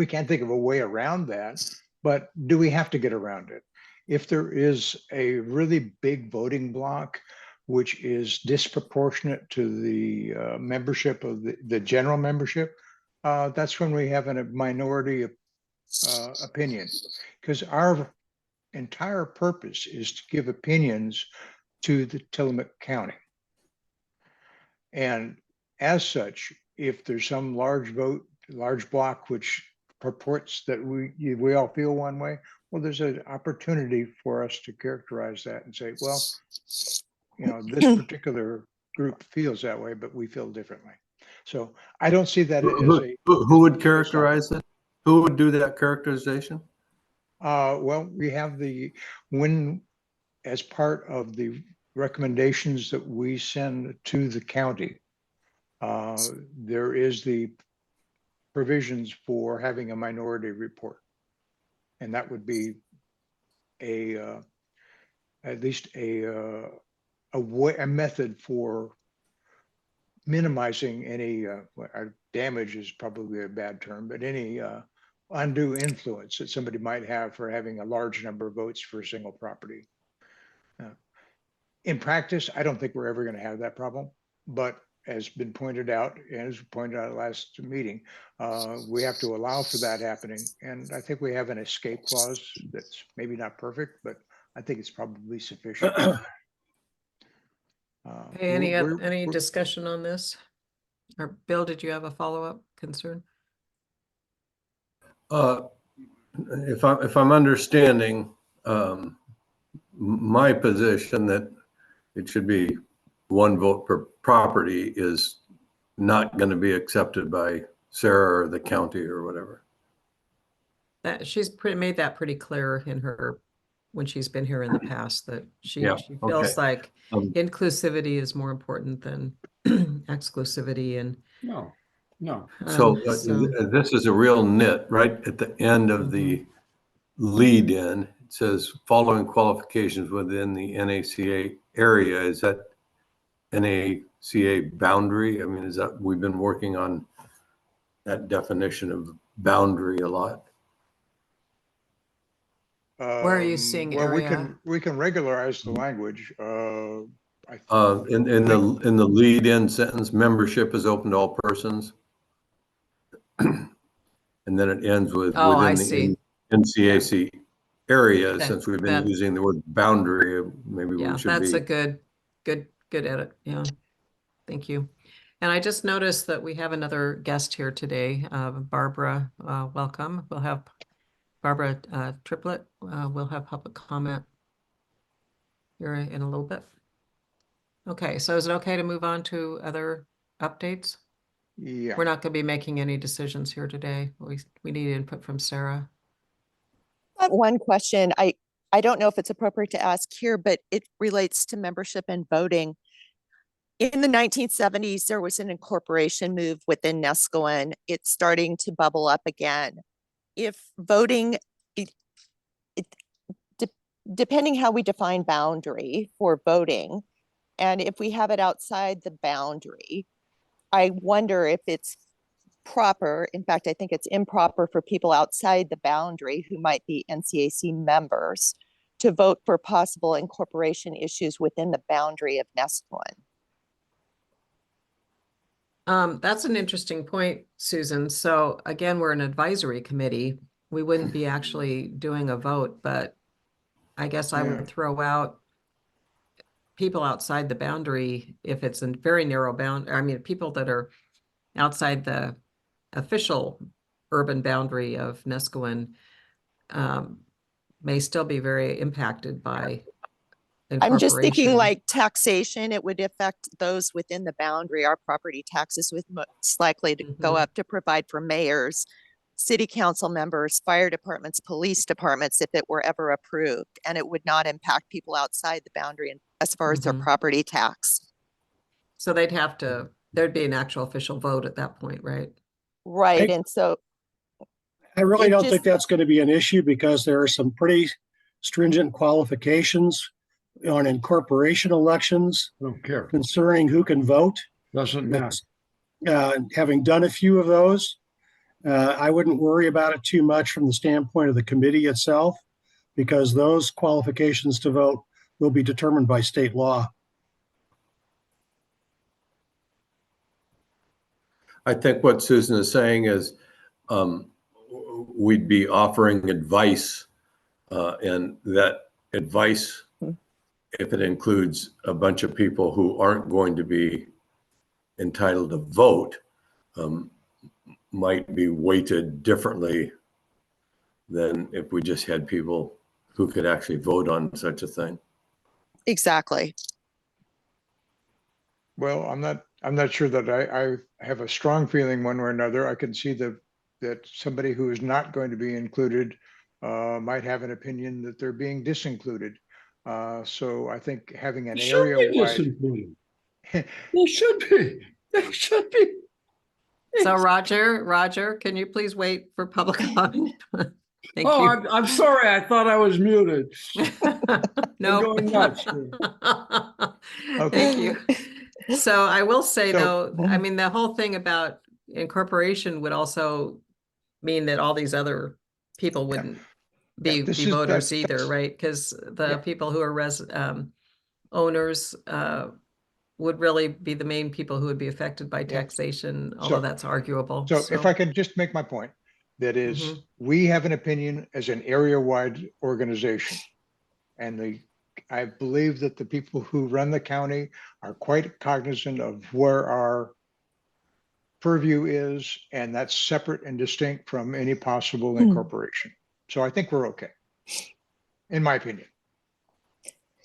can't think of a way around that. But do we have to get around it? If there is a really big voting block, which is disproportionate to the membership of the general membership, that's when we have a minority opinion. Because our entire purpose is to give opinions to the Tillamook County. And as such, if there's some large block which purports that we all feel one way, well, there's an opportunity for us to characterize that and say, well, this particular group feels that way, but we feel differently. So I don't see that as who would characterize it? Who would do that characterization? Well, we have as part of the recommendations that we send to the county, there is the provisions for having a minority report. And that would be at least a method for minimizing any damage is probably a bad term, but any undue influence that somebody might have for having a large number of votes for a single property. In practice, I don't think we're ever going to have that problem, but as been pointed out, and as pointed out last meeting, we have to allow for that happening. And I think we have an escape clause that's maybe not perfect, but I think it's probably sufficient. Any discussion on this? Or Bill, did you have a follow-up concern? If I'm understanding my position that it should be one vote per property is not going to be accepted by Sarah or the county or whatever. She's made that pretty clear in when she's been here in the past, that she feels like inclusivity is more important than exclusivity. And No. So this is a real nit right at the end of the lead in. It says following qualifications within the NACA area. Is that NACA boundary? I mean, is that, we've been working on that definition of boundary a lot. Where are you seeing well, area? we can regularize the language. In the lead in sentence, membership is open to all persons. And then it ends with within the NCAC area. Okay. Since we've been using the word boundary, maybe we should that's be. a good edit. Yeah, thank you. And I just noticed that we have another guest here today, Barbara. Welcome. We'll have Barbara Triplett. We'll have public comment here in a little bit. Okay, so is it okay to move on to other updates? Yeah. We're not going to be making any decisions here today. We need input from Sarah. Got one question. I don't know if it's appropriate to ask here, but it relates to membership and voting. In the 1970s, there was an incorporation move within Nescoan. It's starting to bubble up again. If voting, depending how we define boundary for voting, and if we have it outside the boundary, I wonder if it's proper. In fact, I think it's improper for people outside the boundary who might be NCAC members to vote for possible incorporation issues within the boundary of Nesquin. That's an interesting point, Susan. So again, we're an advisory committee. We wouldn't be actually doing a vote, but I guess I Yeah. would throw out people outside the boundary if it's a very narrow bound. I mean, people that are outside the official urban boundary of Nesquin may still be very impacted by I'm just thinking incorporation. like taxation, it would affect those within the boundary. Our property taxes would most likely to go Mhm. up to provide for mayors, city council members, fire departments, police departments, if it were ever approved. And it would not impact people outside the boundary as far as their Mhm. property tax. So they'd have to, there'd be an actual official vote at that point, right? Right, I- and so I really It don't think just- that's going to be an issue because there are some pretty stringent qualifications on incorporation elections I don't care. concerning who can vote. Doesn't matter. Having done a few of those, I wouldn't worry about it too much from the standpoint of the committee itself, because those qualifications to vote will be determined by state law. I think what Susan is saying is we'd be offering advice, and that advice, if it includes a bunch of people who aren't going to be entitled to vote, might be weighted differently than if we just had people who could actually vote on such a thing. exactly. Well, I'm not sure that I have a strong feeling one way or another. I can see that somebody who is not going to be included might have an opinion that they're being disincluded. So I think having an They should be area-wide, disincluded. They should be. They should be. So Roger, can you please wait for public comment? Thank Oh, you. I'm sorry. I thought I was muted. No. going nuts here. Thank you. So I will say So- though, I mean, the whole thing about incorporation would also mean that all these other people wouldn't be this be is- voters that's- either, that's- right? Because the Yeah. people who are owners would really be the main people who would be affected by taxation, although So- that's arguable. So if I could just make my point, that is, Mhm. we have an opinion as an area-wide organization. And I believe that the people who run the county are quite cognizant of where our purview is, and that's separate and distinct from any possible incorporation. So I think we're okay, in my opinion.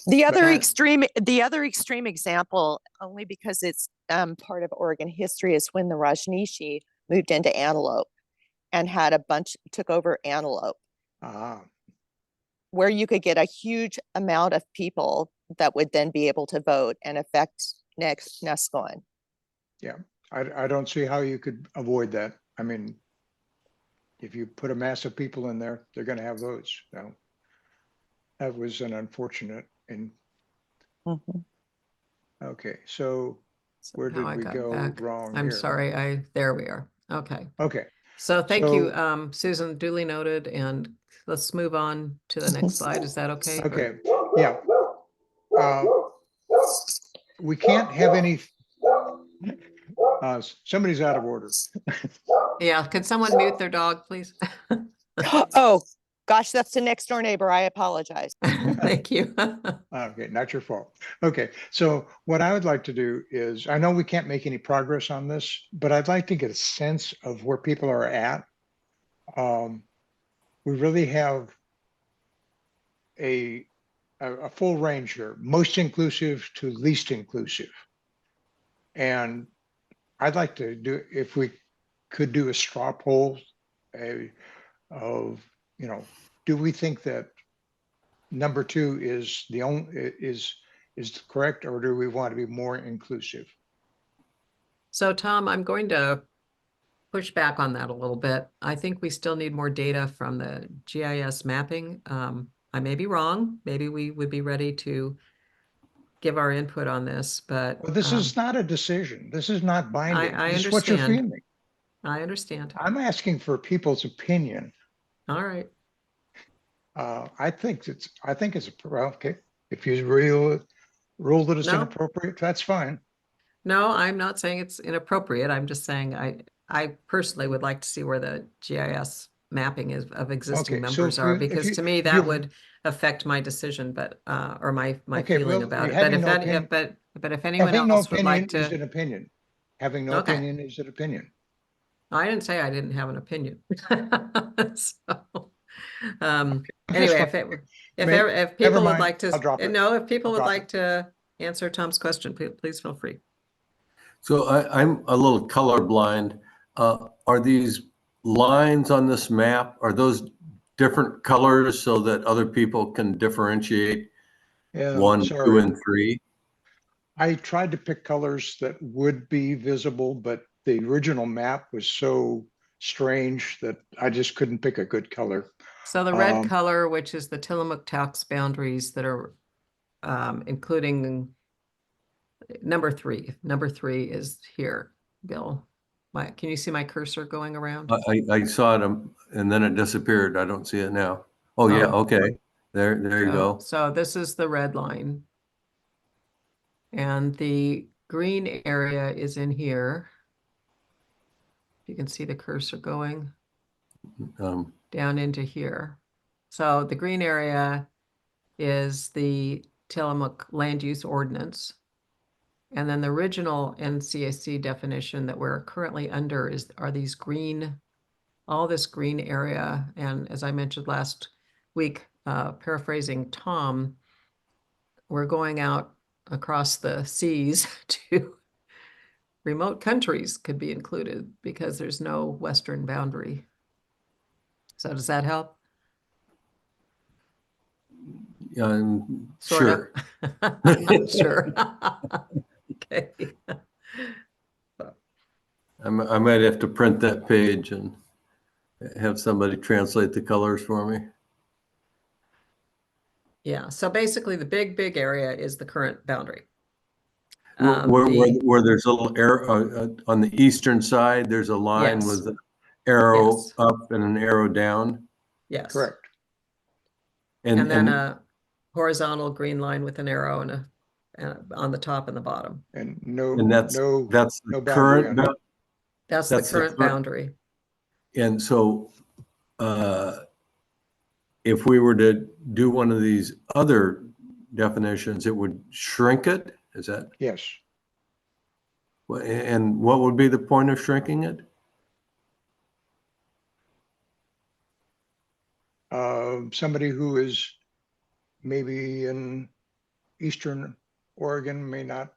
The other that- extreme example, only because it's part of Oregon history, is when the Rajneeshi moved into Antelope and took over Antelope, Ah, where you could get a huge amount of people that would then be able to vote and affect Nesquin. I don't see how you could avoid that. I mean, if you put a mass of people in there, they're gonna have votes. So that was an unfortunate, and okay, so where Somehow did I we got go back. wrong I'm here? sorry, there we are. Okay. Okay, So thank you, So- Susan, duly noted, and let's move on to the next slide. Is that okay? Or- okay, yeah. We can't have any, somebody's out of order. Yeah, can someone mute their dog, please? Oh, gosh, that's the next door neighbor. I apologize. Thank you. Okay, not your fault. Okay, so what I would like to do is, I know we can't make any progress on this, but I'd like to get a sense of where people are at. We really have a full range here, most inclusive to least inclusive. And I'd like to do, if we could do a straw poll of, do we think that number 2 is the only, is correct, or do we want to be more inclusive? So Tom, I'm going to push back on that a little bit. I think we still need more data from the GIS mapping. I may be wrong. Maybe we would be ready to give our input on this, but Well, this is not a decision. This is not binding. I This is what you're understand. feeling. I understand. I'm asking for people's opinion. All right. I think it's, well, okay, if you rule that it's No. inappropriate, that's fine. No, I'm not saying it's inappropriate. I'm just saying I personally would like to see where the GIS mapping is of existing Okay, so members if are, you- if because you- to me if that you've- would affect my decision, but or my Okay, feeling well, about it. But having if no that opinion- but if anyone Having no else would like opinion is to, an opinion. Having no Okay. opinion is an opinion. I didn't say I didn't have an opinion. So, I'm just anyway, wondering. if Never people would mind, like to, I'll drop it. no, if people I'll would drop like to answer Tom's question, please feel free. So I'm a little colorblind. Are these lines on this map, are those different colors so that other people can differentiate Yeah, 1, 2, sorry. and 3? I tried to pick colors that would be visible, but the original map was so strange that I just couldn't pick a good color. So the red Um, color, which is the Tillamook tax boundaries that are including number 3. Number 3 is here, Bill. Can you see my cursor going around? I saw it and then it disappeared. I don't see it now. Oh, yeah, Oh. okay. There you go. So this is the red line. And the green area is in here. You can see the cursor going Um, down into here. So the green area is the Tillamook land use ordinance. And then the original NCAC definition that we're currently under are these green, all this green area. And as I mentioned last week, paraphrasing Tom, we're going out across the seas to remote countries could be included because there's no western boundary. So does that help? Sure. Sure. Okay. I might have to print that page and have somebody translate the colors for me. Yeah, so basically the big area is the current boundary. Where there's a little arrow on the eastern side, there's a line Yes. with an arrow Yes. up and an arrow down. Yes. correct. And then a horizontal green line with an arrow and on the top and the bottom. And that's no the boundary current. on it. That's the That's the current current- boundary. And so, if we were to do one of these other definitions, it would shrink it? Is that, Yes. and what would be the point of shrinking it? Somebody who is maybe in Eastern Oregon may not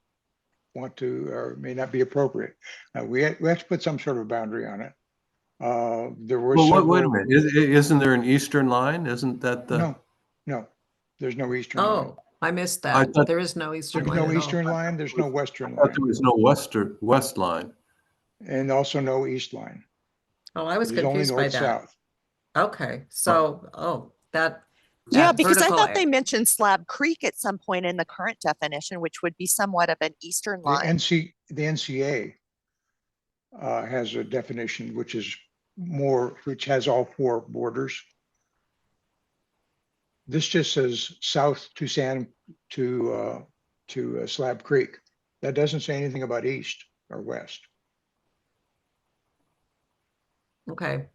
want to, or may not be appropriate. We have to put some sort of boundary on it. There were Well, wait a several. minute. Isn't there an eastern line? Isn't that the? No, there's no Eastern line. Oh, I missed I that. thought- There is no eastern There's line no at all. Eastern line, there's no I Western thought line, there was no west line. and also no East line. Oh, I was There's only confused by that. north-south. Okay, so, that. Yeah, that because I vertical thought they mentioned Slab Creek at some point in the current definition, which would be somewhat of an eastern The line. The NCA has a definition which is which has all 4 borders. This just says south to Slab Creek. That doesn't say anything about east or west. Okay,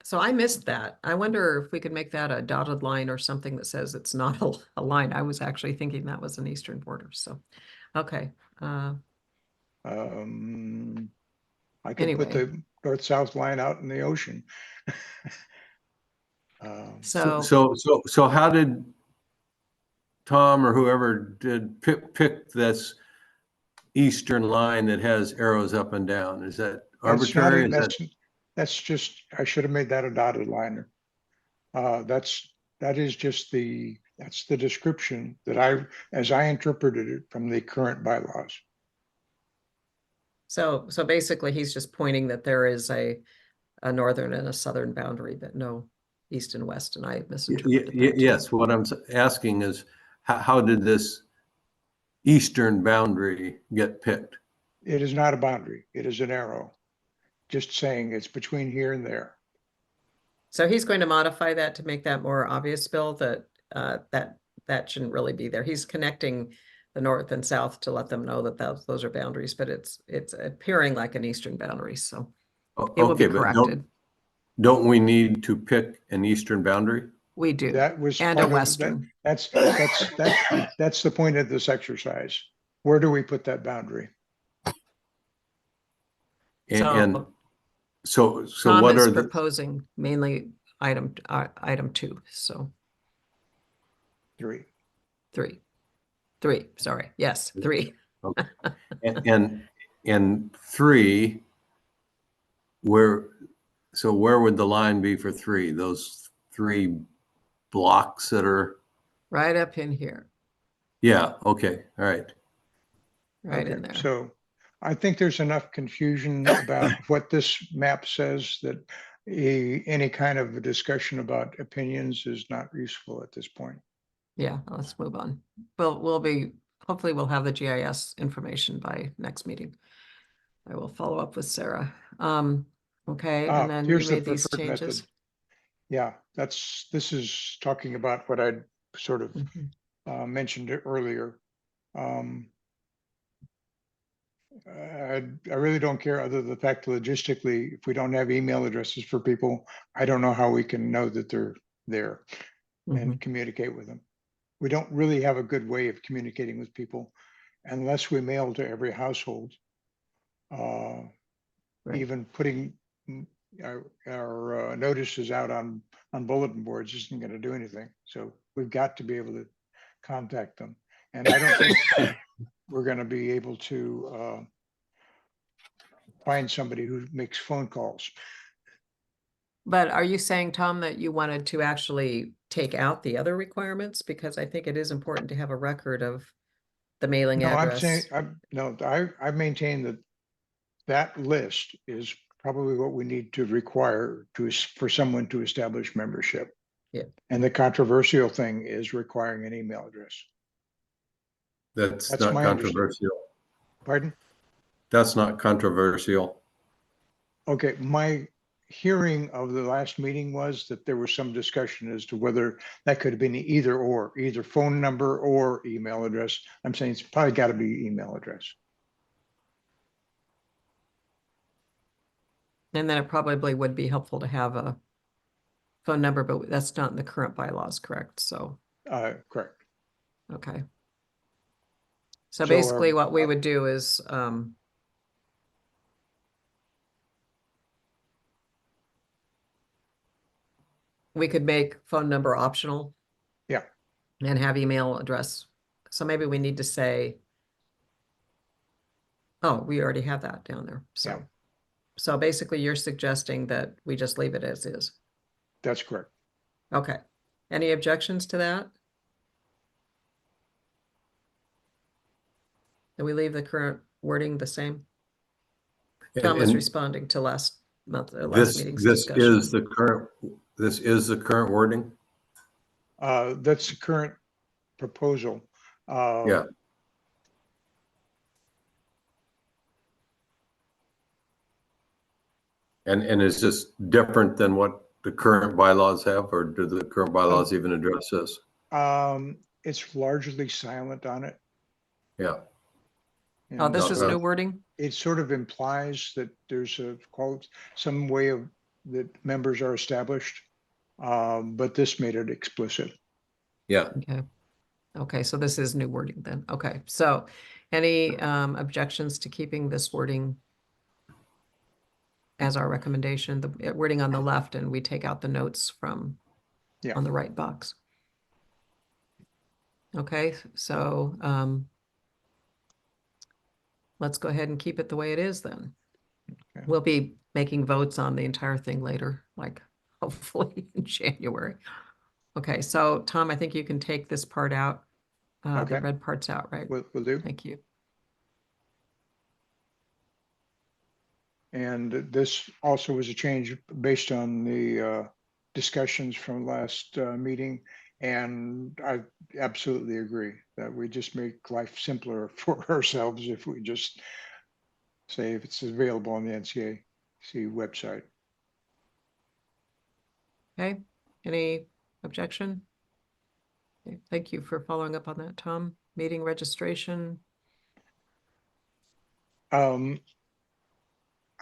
so I missed that. I wonder if we could make that a dotted line or something that says it's not a line. I was actually thinking that was an eastern border, so, okay. I could put Anyway. the north-south line out in the ocean. So, How did Tom or whoever did pick this eastern line that has arrows up and down? Is that arbitrary? That's just, I should have made that a dotted line. That's the description that as I interpreted it from the current bylaws. so basically he's just pointing that there is a northern and a southern boundary, but no east and west, and I misinterpreted that. Yes, what I'm asking is how did this eastern boundary get picked? It is not a boundary. It is an arrow. just saying it's between here and there. So he's going to modify that to make that more obvious, Bill, that that shouldn't really be there. He's connecting the north and south to let them know that those are boundaries, but it's appearing like an eastern boundary, so it will be Okay, but corrected. don't we need to pick an eastern boundary? We do, That was and a part of that. western. That's the point of this exercise. Where do we put that boundary? And So so Tom what is are the, proposing mainly item 2, so 3. 3, sorry, yes, 3. and 3, where would the line be for 3? Those 3 blocks that are, Right up in here, yeah, okay, all right. right Okay, in there. so I think there's enough confusion about what this map says that any kind of a discussion about opinions is not useful at this point. Yeah, let's move on. Hopefully we'll have the GIS information by next meeting. I will follow up with Sarah. Okay, and then you Here's the made these preferred method. changes. Yeah, this is talking about what I sort of Mhm. mentioned it earlier. I really don't care, other than the fact logistically, if we don't have email addresses for people, I don't know how we can know that they're there and Mhm. communicate with them. We don't really have a good way of communicating with people unless we mail to every household. Right. Even putting our notices out on bulletin boards isn't going to do anything. So we've got to be able to contact them. And I don't think we're going to be able to find somebody who makes phone calls. But are you saying, Tom, that you wanted to actually take out the other requirements? Because I think it is important to have a record of the mailing No, I'm address. saying, I maintain that that list is probably what we need to require for someone to establish membership. Yeah. And the controversial thing is requiring an email address. That's That's not my understanding. controversial. Pardon? That's not controversial. Okay, my hearing of the last meeting was that there was some discussion as to whether that could have been either phone number or email address. I'm saying it's probably got to be email address. And then it probably would be helpful to have a phone number, but that's not in the current bylaws, correct? So, Correct. okay. So So, basically what we would do is, we could make phone number optional. Yeah. And have email address. So maybe we need to say, oh, we already have that down there. So, Yeah. so basically you're suggesting that we just leave it as is. That's correct. Okay. Any objections to that? Do we leave the current wording the same? Tom was And responding to last meeting's this discussion. is the current wording? That's the current proposal. Yeah. And is this different than what the current bylaws have, or do the current bylaws even address this? It's largely silent on it. Yeah. Oh, this No, is no. new wording? It sort of implies that there's some way of that members are established, but this made it explicit. Yeah. Okay. Okay, so this is new wording then. Okay, so any objections to keeping this wording as our recommendation, the wording on the left, and we take out the notes from on the right box? Okay, so let's go ahead and keep it the way it is then. Okay. We'll be making votes on the entire thing later, like hopefully in January. Okay, so Tom, I think you can take this part out. Okay. The red part's out, right? Will do. Thank you. And this also was a change based on the discussions from last meeting. And I absolutely agree that we just make life simpler for ourselves if we just say if it's available on the NCA website. Okay, any objection? Okay, thank you for following up on that, Tom. Meeting registration. I'm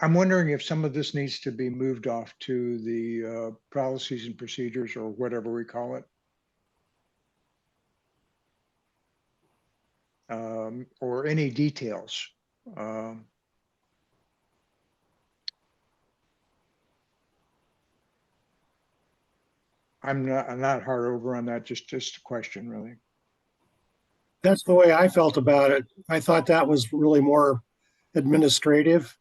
wondering if some of this needs to be moved off to the policies and procedures or whatever we call it. Or any details. I'm not hard over on that, just a question, really. That's the way I felt about it. I thought that was really more administrative.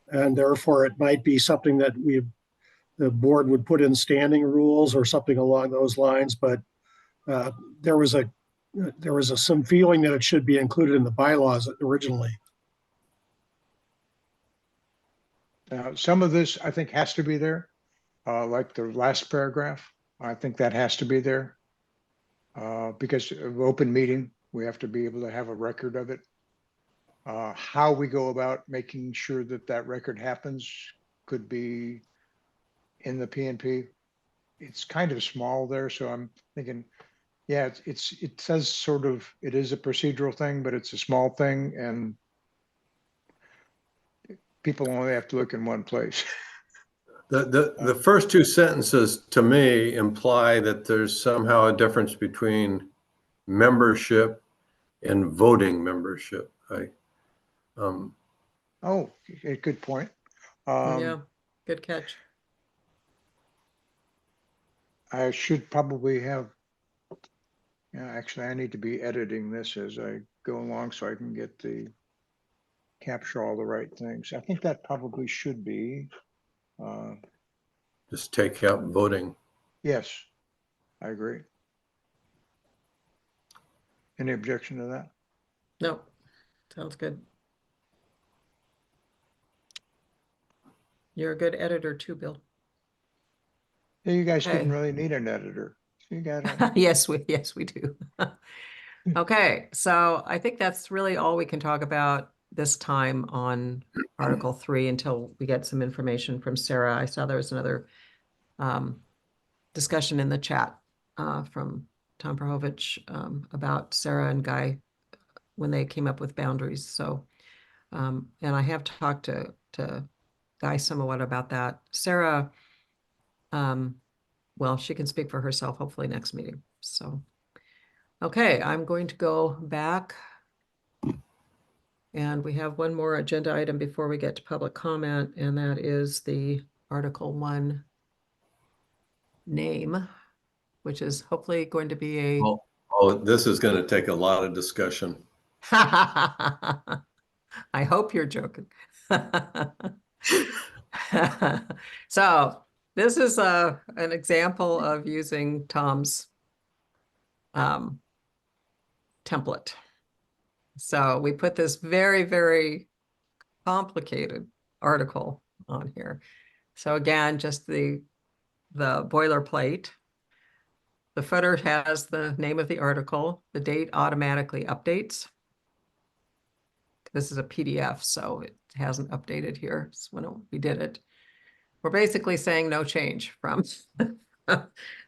And therefore it might be something that the board would put in standing rules or something along those lines. But uh, there was some feeling that it should be included in the bylaws originally. Some of this I think has to be there, like the last paragraph. I think that has to be there. Because of open meeting, we have to be able to have a record of it. How we go about making sure that that record happens could be in the PNP. It's kind of small there, so I'm thinking, yeah, it says sort of, it is a procedural thing, but it's a small thing, and people only have to look in one place. The first two sentences to me imply that there's somehow a difference between membership and voting membership. Oh, a good point. Yeah, good catch. I should probably have, yeah, actually, I need to be editing this as I go along so I can get capture all the right things. I think that probably should be, Just take out voting. yes, I agree. Any objection to that? No, sounds good. You're a good editor too, Bill. Yeah, you guys didn't Okay. really need an editor. You got it. Yes, we do. Okay, so I think that's really all we can talk about this time on Article 3 until we get some information from Sarah. I saw there was another discussion in the chat from Tom Prahovich about Sarah and Guy when they came up with boundaries. So, and I have talked to Guy somewhat about that. Sarah, well, she can speak for herself hopefully next meeting. So, okay, I'm going to go back. And we have one more agenda item before we get to public comment, and that is the Article 1 name, which is hopefully going to be a... Oh, this is going to take a lot of discussion. I hope you're joking. So this is an example of using Tom's template. So we put this very, very complicated article on here. So again, just the boilerplate. The footer has the name of the article. The date automatically updates. This is a PDF, so it hasn't updated here. It's when we did it. We're basically saying no change from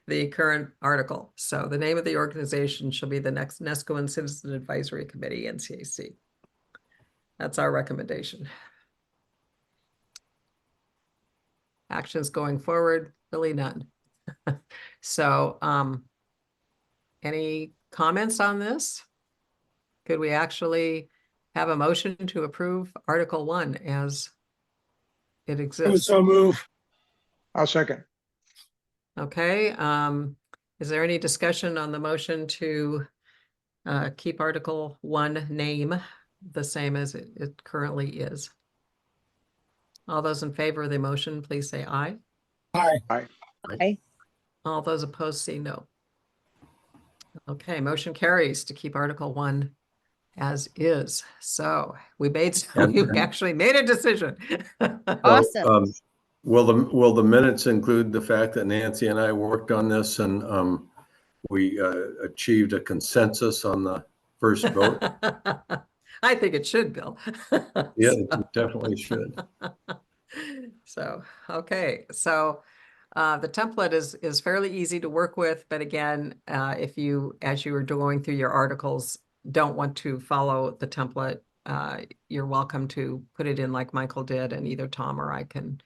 the current article. So the name of the organization shall be the next Nescoan Citizen Advisory Committee, NCAC. That's our recommendation. Actions going forward, really none. So any comments on this? Could we actually have a motion to approve Article 1 as it I would exists? so move. I'll second. Okay, is there any discussion on the motion to keep Article 1 name the same as it currently is? All those in favor of the motion, please say aye. Aye. Aye. All those opposed say no. Okay, motion carries to keep Article 1 as is. So we actually made a decision. Awesome. Will the minutes include the fact that Nancy and I worked on this and we achieved a consensus on the first vote? I think it should, Bill. Yeah, it definitely should. So, okay, so the template is fairly easy to work with, but again, if you, as you were going through your articles, don't want to follow the template, you're welcome to put it in like Michael did, and either Tom or I can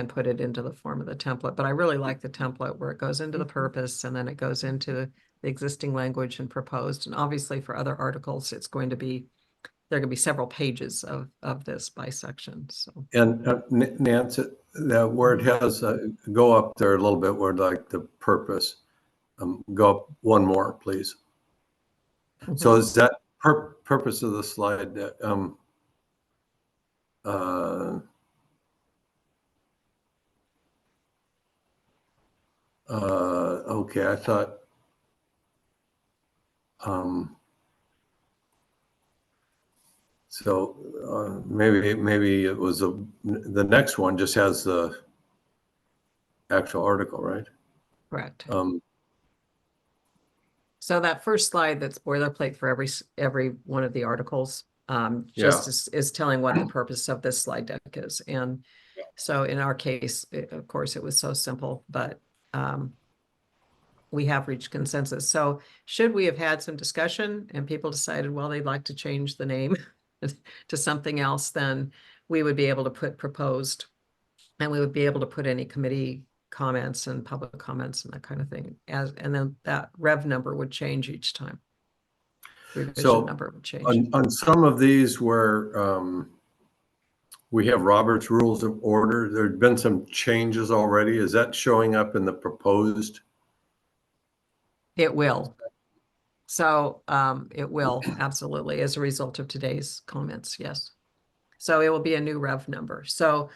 put it into the form of the template. But I really like the template where it goes into the purpose and then it goes into the existing language and proposed. And obviously for other articles, it's going to be, there are going to be several pages of this by section. So, And Nancy, that word has, go up there a little bit where like the purpose, go up one more, please. So is that purpose of the slide that, okay, I thought, so maybe it was the next one just has the actual article, right? correct. So that first slide that's boilerplate for every one of the articles, just is telling what the purpose of this slide deck is. And so in our case, of course, it was so simple, but we have reached consensus. So should we have had some discussion and people decided, well, they'd like to change the name to something else, then we would be able to put proposed, and we would be able to put any committee comments and public comments and that kind of thing, and then that rev number would change each time. Revision number would change. On some of these where we have Robert's Rules of Order, there'd been some changes already. Is that showing up in the proposed? It will. So it will absolutely, as a result of today's comments, yes. So it will be a new rev number. So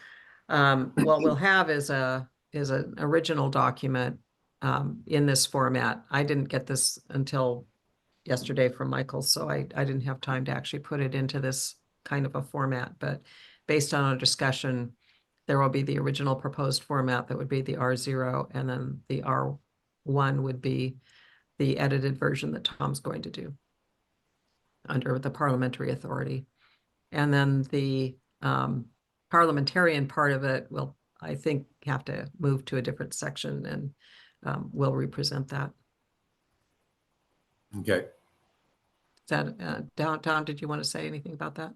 what we'll have is an original document in this format. I didn't get this until yesterday from Michael, so I didn't have time to actually put it into this kind of a format. But based on our discussion, there will be the original proposed format that would be the R0, and then the R1 would be the edited version that Tom's going to do under the parliamentary authority. And then the parliamentarian part of it will, I think, have to move to a different section, and we'll represent that. Okay. Is that, Tom, did you want to say anything about that?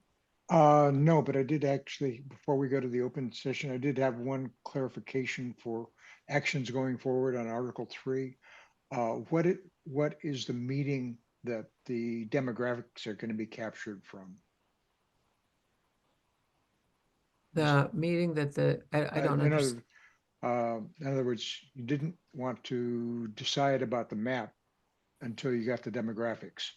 No, but I did actually, before we go to the open session, I did have one clarification for actions going forward on Article 3. What is the meeting that the demographics are going to be captured from? The meeting that I don't understand. In other words, you didn't want to decide about the map until you got the demographics.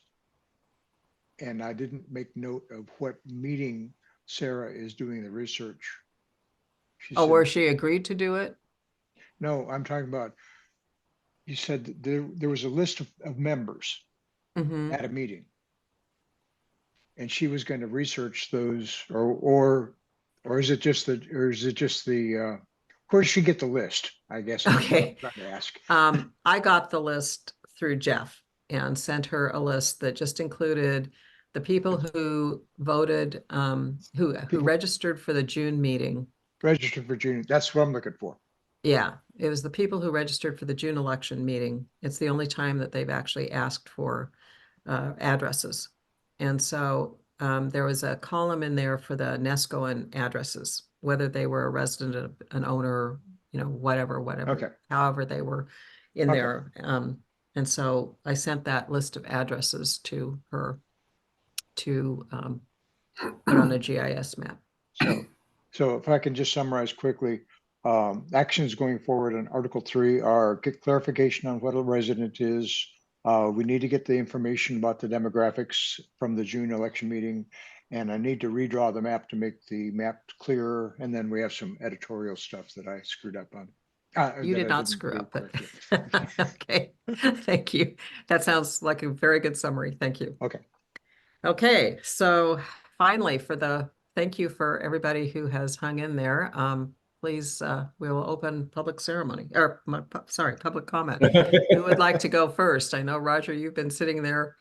And I didn't make note of what meeting Sarah is doing the research. Oh, where she agreed to do it? No, I'm talking about, you said that there was a list of members at a meeting. And she was going to research those, or is it just the, where did she get the list? I guess. Okay. I'm trying to ask. I got the list through Jeff and sent her a list that just included the people who voted, who registered for the June meeting. Registered for June. That's what I'm looking for. Yeah, it was the people who registered for the June election meeting. It's the only time that they've actually asked for addresses. And so there was a column in there for the Nescoan addresses, whether they were a resident, an owner, whatever, Okay. however they were in there. And so I sent that list of addresses to her to put on a GIS map. So if I can just summarize quickly, actions going forward on Article 3 are get clarification on what a resident is. We need to get the information about the demographics from the June election meeting, and I need to redraw the map to make the map clearer. And then we have some editorial stuff that I screwed up on. You did not screw up, but okay, thank you. That sounds like a very good summary. Thank you. Okay, so finally, thank you for everybody who has hung in there. Please, we will open public ceremony, or public comment. Who would like to go first? I know, Roger, you've been sitting there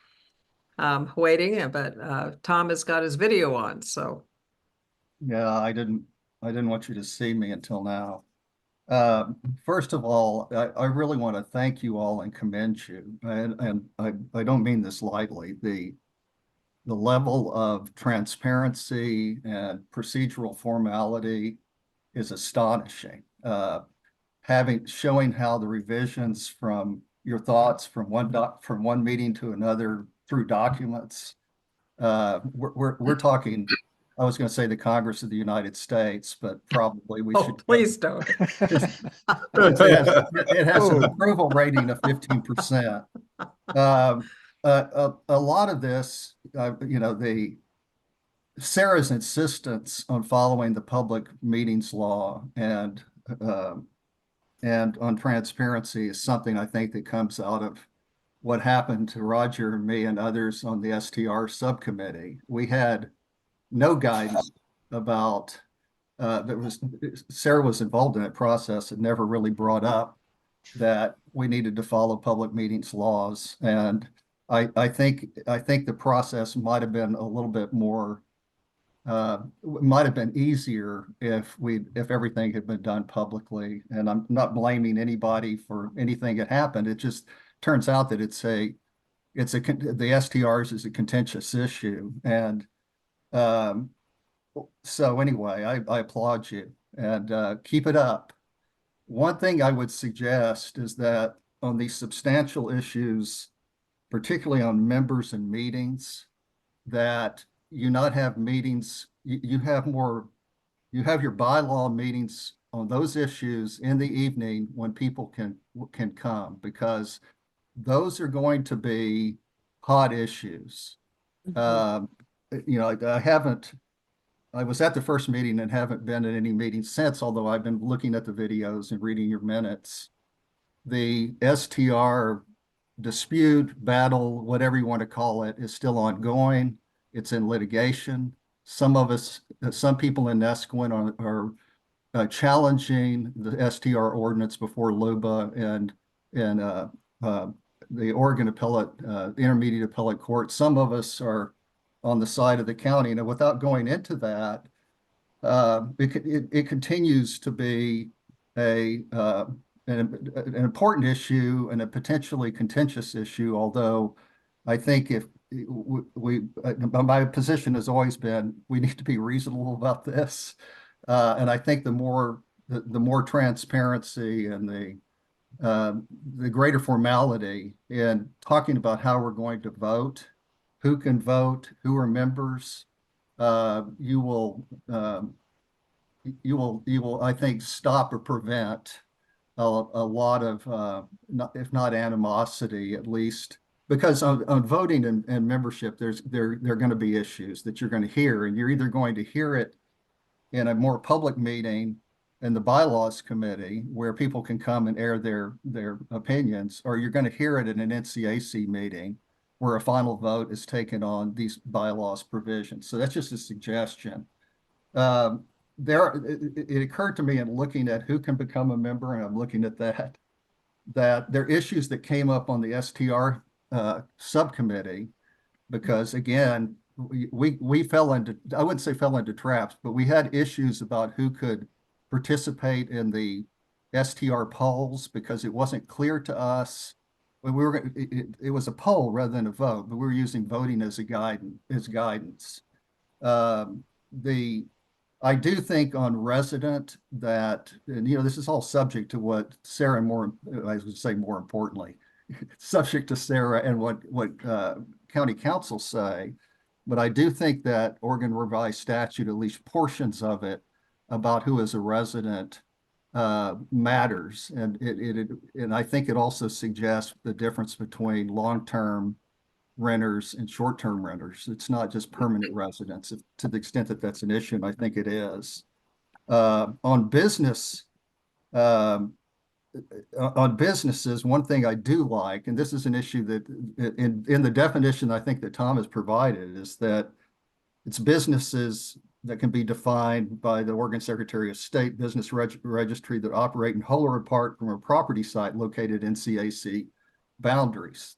waiting, but Tom has got his video on, so. Yeah, I didn't I didn't want you to see me until now. First of all, I really want to thank you all and commend you. And I don't mean this lightly. The level of transparency and procedural formality is astonishing. Showing how the revisions from your thoughts from one meeting to another through documents. We're talking, I was going to say the Congress of the United States, but probably we Oh, should. please don't. It has an Oh. approval rating of 15%. A lot of this, Sarah's insistence on following the public meetings law and on transparency is something I think that comes out of what happened to Roger and me and others on the STR subcommittee. We had no guidance about Sarah was involved in that process and never really brought up that we needed to follow public meetings laws. And I think the process might have been a little bit more might have been easier if everything had been done publicly. And I'm not blaming anybody for anything that happened. It just turns out that the STRs is a contentious issue. And so anyway, I applaud you and keep it up. One thing I would suggest is that on these substantial issues, particularly on members and meetings, that you not have meetings, you have your bylaw meetings on those issues in the evening when people can come, because those are going to be hot issues. I was at the first meeting and haven't been at any meetings since, although I've been looking at the videos and reading your minutes. The STR dispute, battle, whatever you want to call it, is still ongoing. It's in litigation. Some people in Nesquin are challenging the STR ordinance before LUBA and the Oregon Intermediate Appellate Court. Some of us are on the side of the county. And without going into that, it continues to be an important issue and a potentially contentious issue, although I think if my position has always been, we need to be reasonable about this. And I think the more transparency and the greater formality in talking about how we're going to vote, who can vote, who are members, you will, I think, stop or prevent a lot of, if not animosity, at least, because on voting and membership, there are going to be issues that you're going to hear, and you're either going to hear it in a more public meeting in the bylaws committee where people can come and air their opinions, or you're going to hear it in an NCAC meeting where a final vote is taken on these bylaws provisions. So that's just a suggestion. It occurred to me in looking at who can become a member, and I'm looking at that there are issues that came up on the STR subcommittee, because again, we fell into, I wouldn't say fell into traps, but we had issues about who could participate in the STR polls, because it wasn't clear to us. It was a poll rather than a vote, but we were using voting as guidance. I do think on resident that, and this is all subject to what Sarah I would say more importantly, subject to Sarah and what county council say. But I do think that Oregon revised statute, at least portions of it, about who is a resident matters. And I think it also suggests the difference between long-term renters and short-term renters. It's not just permanent residents, to the extent that that's an issue, and I think it is. On businesses, one thing I do like, and this is an issue that in the definition I think that Tom has provided, is that it's businesses that can be defined by the Oregon Secretary of State Business Registry that operate in whole or apart from a property site located in CAC boundaries.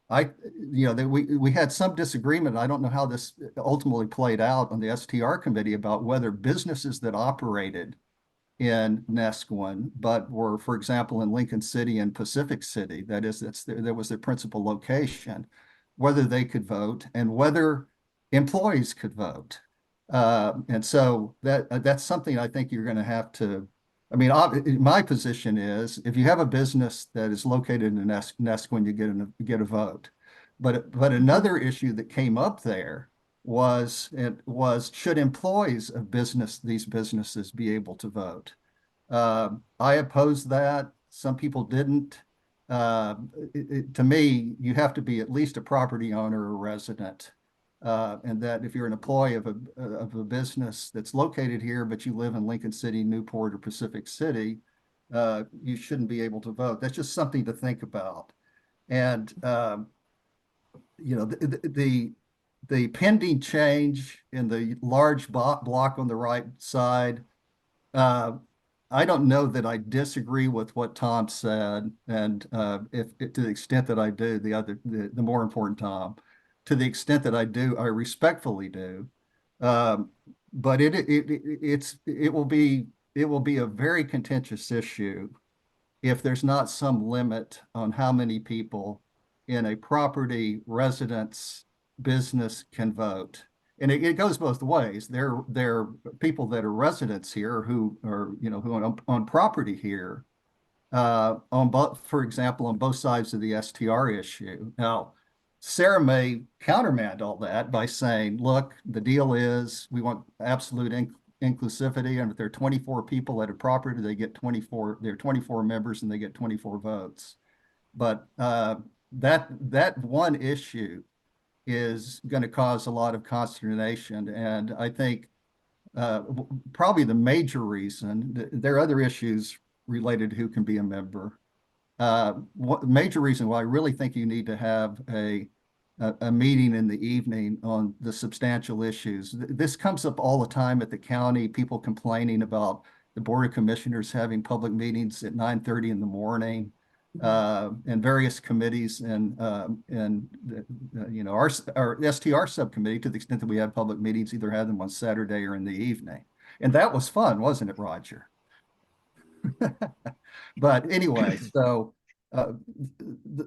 we had some disagreement. I don't know how this ultimately played out on the STR committee about whether businesses that operated in Nesquin, but were, for example, in Lincoln City and Pacific City, that was their principal location, whether they could vote and whether employees could vote. And so that's something I think you're going to have to. I mean, my position is if you have a business that is located in Nesquin, you get a vote. But another issue that came up there was should employees of these businesses be able to vote? I opposed that. Some people didn't. To me, you have to be at least a property owner or resident. And that if you're an employee of a business that's located here, but you live in Lincoln City, Newport, or Pacific City, you shouldn't be able to vote. That's just something to think about. And the pending change in the large block on the right side, I don't know that I disagree with what Tom said, and if to the extent that I do, the more important Tom, to the extent that I do, I respectfully do. But it will be a very contentious issue if there's not some limit on how many people in a property, residence, business can vote. And it goes both ways. There are people that are residents here who own property here, for example, on both sides of the STR issue. Now, Sarah may countermand all that by saying, look, the deal is we want absolute inclusivity, and if there are 24 people at a property, there are 24 members and they get 24 votes. But that one issue is going to cause a lot of consternation. And I think probably the major reason, there are other issues related to who can be a member. Major reason why I really think you need to have a meeting in the evening on the substantial issues. This comes up all the time at the county, people complaining about the Board of Commissioners having public meetings at 9:30 in the morning. And various committees and our STR subcommittee, to the extent that we have public meetings, either have them on Saturday or in the evening. And that was fun, wasn't it, Roger? But anyway, so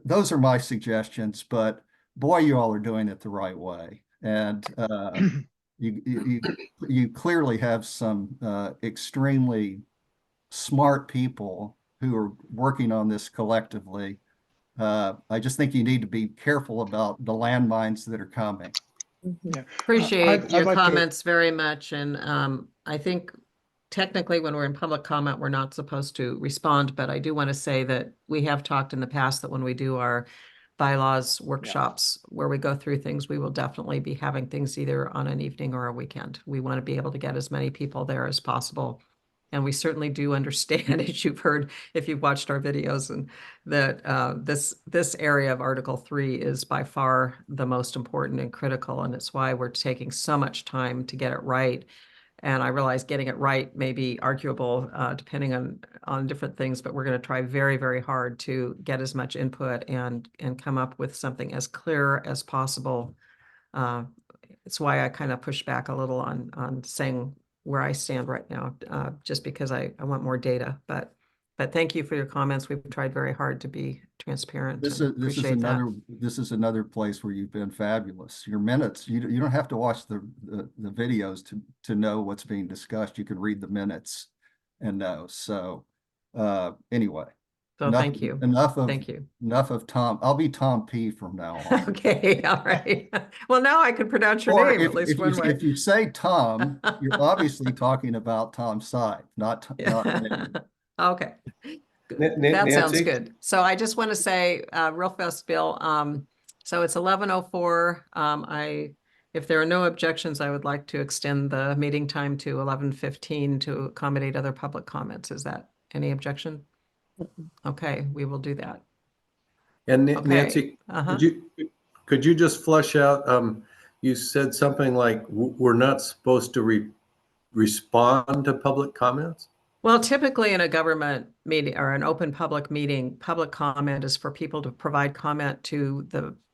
those are my suggestions, but boy, you all are doing it the right way. And you clearly have some extremely smart people who are working on this collectively. I just think you need to be careful about the landmines that are coming. Yeah. Appreciate I'd your like to- comments very much. And I think technically when we're in public comment, we're not supposed to respond, but I do want to say that we have talked in the past that when we do our bylaws workshops where we go through things, we will definitely be having things either on an evening or a weekend. We want to be able to get as many people there as possible. And we certainly do understand, as you've heard, if you've watched our videos, and that this area of Article 3 is by far the most important and critical, and it's why we're taking so much time to get it right. And I realize getting it right may be arguable depending on different things, but we're going to try very, very hard to get as much input and come up with something as clear as possible. It's why I kind of push back a little on saying where I stand right now, just because I want more data. But thank you for your comments. We've tried very hard to be transparent. This is another place where you've been fabulous. Your minutes, you don't have to watch the videos to know what's being discussed. You can read the minutes and know. So anyway. So thank you. Thank you. Enough of Tom. I'll be Tom P from now on. Okay, all right. Well, now I can pronounce your name at least one way. If you say Tom, you're obviously talking about Tom Side, not me. Okay. That sounds good. So I just want to say real fast, Bill. So it's 11:04. If there are no objections, I would like to extend the meeting time to 11:15 to accommodate other public comments. Is that any objection? Okay, we will do that. And Okay. Nancy, could you just flesh out, you said something like, we're not supposed to respond to public comments? Well, typically in a government meeting or an open public meeting, public comment is for people to provide comment to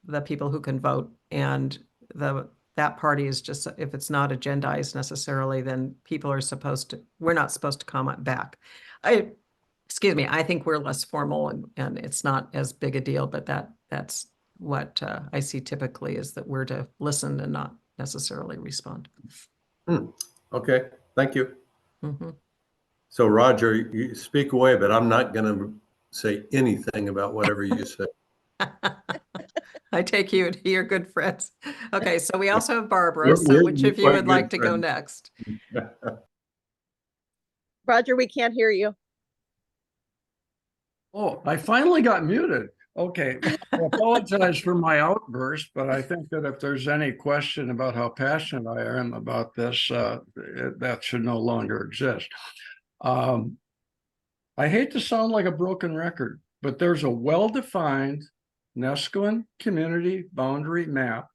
the people who can vote. And that party is just, if it's not agendized necessarily, then we're not supposed to comment back. Excuse me, I think we're less formal and it's not as big a deal, but that's what I see typically, is that we're to listen and not necessarily respond. Okay, thank you. Mhm. So Roger, you speak away, but I'm not going to say anything about whatever you say. I take you to your good friends. Okay, so we also have Barbara. We're- So we're which of you quite would like good to go friends. next? Roger, we can't hear you. Oh, I finally got muted. Okay, I apologize for my outburst, but I think that if there's any question about how passionate I am about this, that should no longer exist. I hate to sound like a broken record, but there's a well-defined Nescoin community boundary map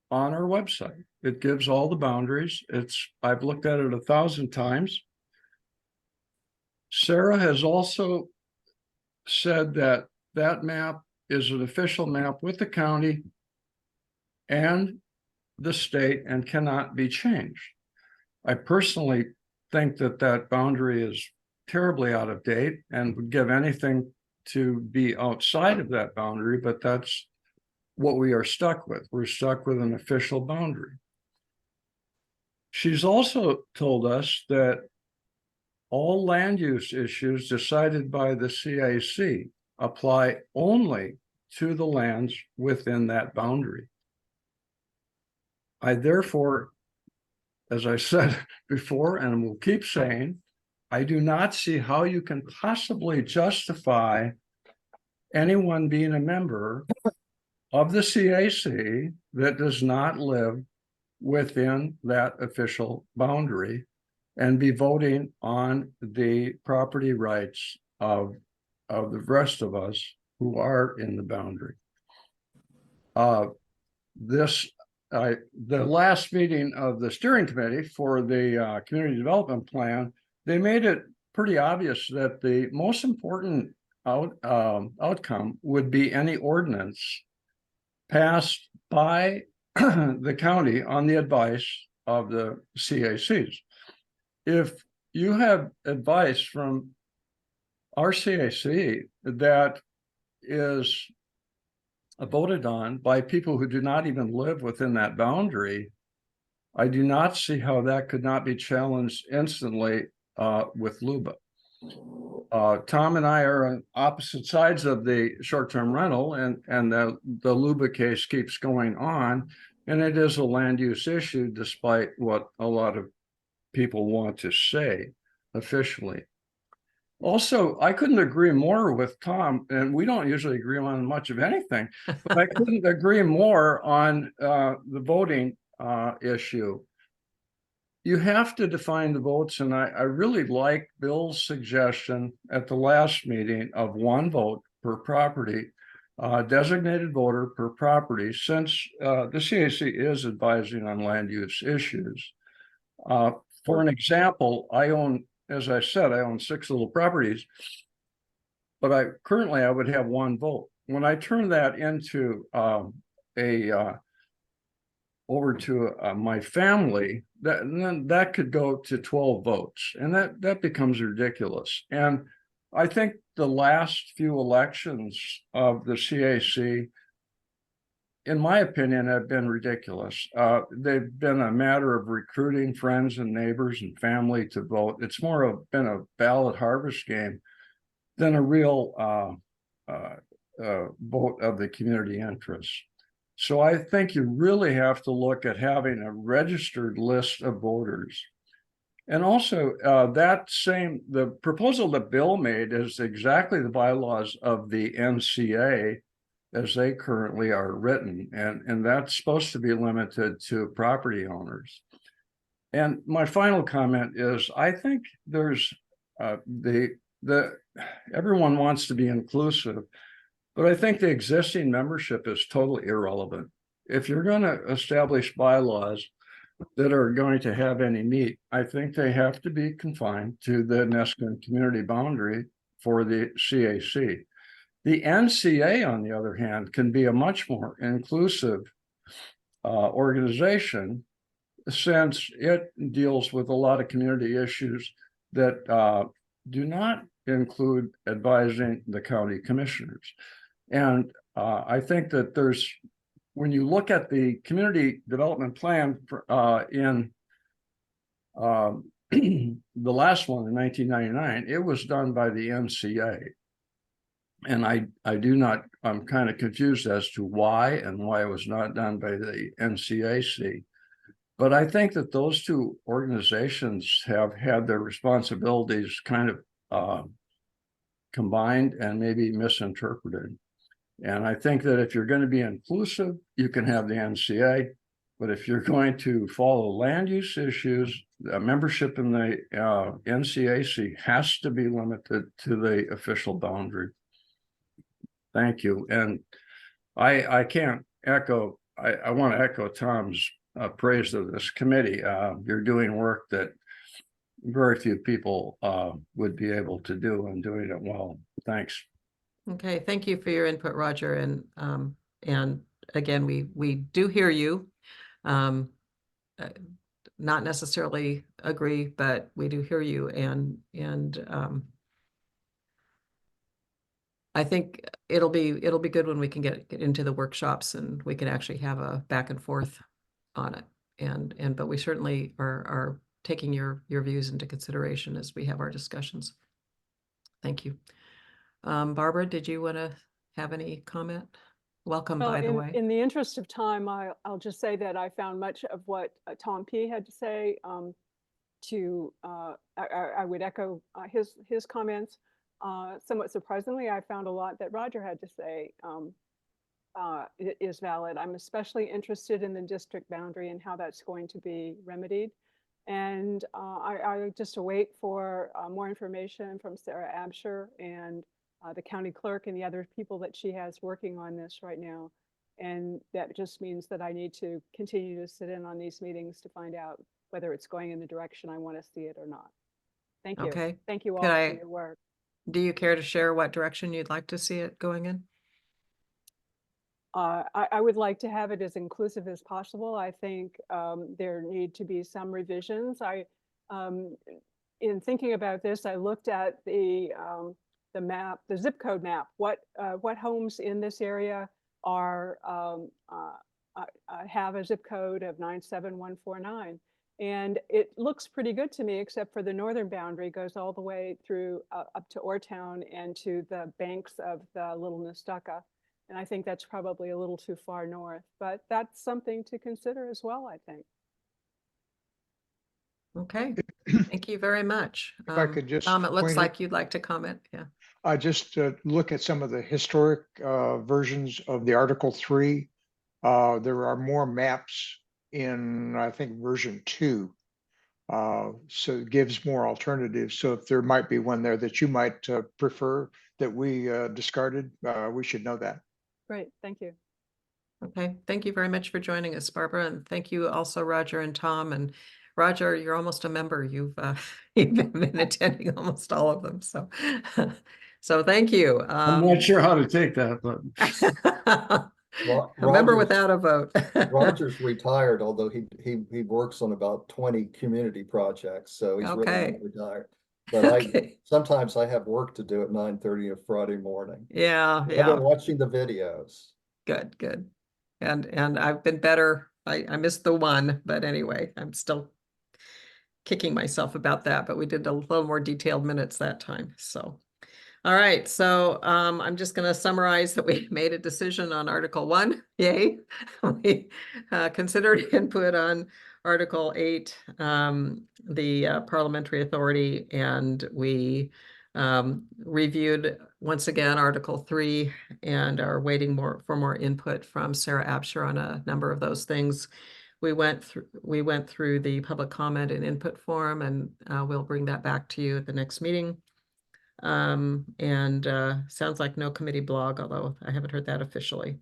on our website. It gives all the boundaries. I've looked at it 1,000 times. Sarah has also said that that map is an official map with the county and the state and cannot be changed. I personally think that that boundary is terribly out of date and would give anything to be outside of that boundary, but that's what we are stuck with. We're stuck with an official boundary. She's also told us that all land use issues decided by the CAC apply only to the lands within that boundary. I therefore, as I said before, and will keep saying, I do not see how you can possibly justify anyone being a member of the CAC that does not live within that official boundary and be voting on the property rights of the rest of us who are in the boundary. The last meeting of the steering committee for the community development plan, they made it pretty obvious that the most important outcome would be any ordinance passed by the county on the advice of the CACs. If you have advice from our CAC that is voted on by people who do not even live within that boundary, I do not see how that could not be challenged instantly with LUBA. Tom and I are on opposite sides of the short-term rental, and the LUBA case keeps going on, and it is a land use issue, despite what a lot of people want to say officially. Also, I couldn't agree more with Tom, and we don't usually agree on much of anything, but I couldn't agree more on the voting issue. You have to define the votes, and I really like Bill's suggestion at the last meeting of one vote per property, designated voter per property, since the CAC is advising on land use issues. For an example, as I said, I own 6 little properties, but I would have one vote. When I turn that into over to my family, then that could go to 12 votes, and that becomes ridiculous. And I think the last few elections of the CAC, in my opinion, have been ridiculous. They've been a matter of recruiting friends and neighbors and family to vote. It's been a ballot harvest game than a real vote of the community interest. So I think you really have to look at having a registered list of voters. And also the proposal that Bill made is exactly the bylaws of the NCA as they currently are written. And that's supposed to be limited to property owners. And my final comment is, I think there's everyone wants to be inclusive, but I think the existing membership is totally irrelevant. If you're going to establish bylaws that are going to have any meat, I think they have to be confined to the Nescon community boundary for the CAC. The NCA, on the other hand, can be a much more inclusive organization, since it deals with a lot of community issues that do not include advising the county commissioners. And I think that when you look at the community development plan in the last one in 1999, it was done by the NCA. And I'm kind of confused as to why and why it was not done by the NCAC. But I think that those two organizations have had their responsibilities kind of combined and maybe misinterpreted. And I think that if you're going to be inclusive, you can have the NCA. But if you're going to follow land use issues, membership in the NCAC has to be limited to the official boundary. Thank you. And I can't echo, I want to echo Tom's praise of this committee. You're doing work that very few people would be able to do, and doing it well. Thanks. Okay, thank you for your input, Roger. And again, we do hear you. Not necessarily agree, but we do hear you. And I think it'll be good when we can get into the workshops and we can actually have a back and forth on it. But we certainly are taking your views into consideration as we have our discussions. Thank you. Barbara, did you want to have any comment? Welcome, Well, by the way. in the interest of time, I'll just say that I found much of what Tom P. had to say. I would echo his comments. Somewhat surprisingly, I found a lot that Roger had to say is valid. I'm especially interested in the district boundary and how that's going to be remedied. And I just await for more information from Sarah Absher and the county clerk and the other people that she has working on this right now. And that just means that I need to continue to sit in on these meetings to find out whether it's going in the direction I want to see it or not. Thank you. Okay. Thank you all Could for your work. Do you care to share what direction you'd like to see it going in? I would like to have it as inclusive as possible. I think there need to be some revisions. In thinking about this, I looked at the map, the zip code map. What homes in this area are have a zip code of 97149, and it looks pretty good to me, except for the northern boundary goes all the way through up to Ortown and to the banks of the Little Nestucca. And I think that's probably a little too far north, but that's something to consider as well, I think. Okay, thank you very much. If I could just Tom, it looks point like you'd like to comment. Yeah. I just look at some of the historic versions of the Article 3. There are more maps in, I think, version 2. So it gives more alternatives. So if there might be one there that you might prefer that we discarded, we should know that. Great, thank you. Okay, thank you very much for joining us, Barbara, and thank you also, Roger and Tom. And Roger, you're almost a member. You've been attending almost all of them, so so thank you. I'm not sure how to take that, but a member Roger's- without a vote. Roger's retired, although he works on about 20 community projects, so he's really Okay. not retired. But Okay. sometimes I have work to do at 9:30 of Friday morning. Yeah, I've been yeah. watching the videos. Good. And I've been better. I missed the one, but anyway, I'm still kicking myself about that, but we did a little more detailed minutes that time. So, all right. So I'm just going to summarize that we made a decision on Article 1. Yay. We considered input on Article 8, the parliamentary authority, and we reviewed once again Article 3 and are waiting for more input from Sarah Absher on a number of those things. We went through the public comment and input form, and we'll bring that back to you at the next meeting. Sounds like no committee blog, although I haven't heard that officially.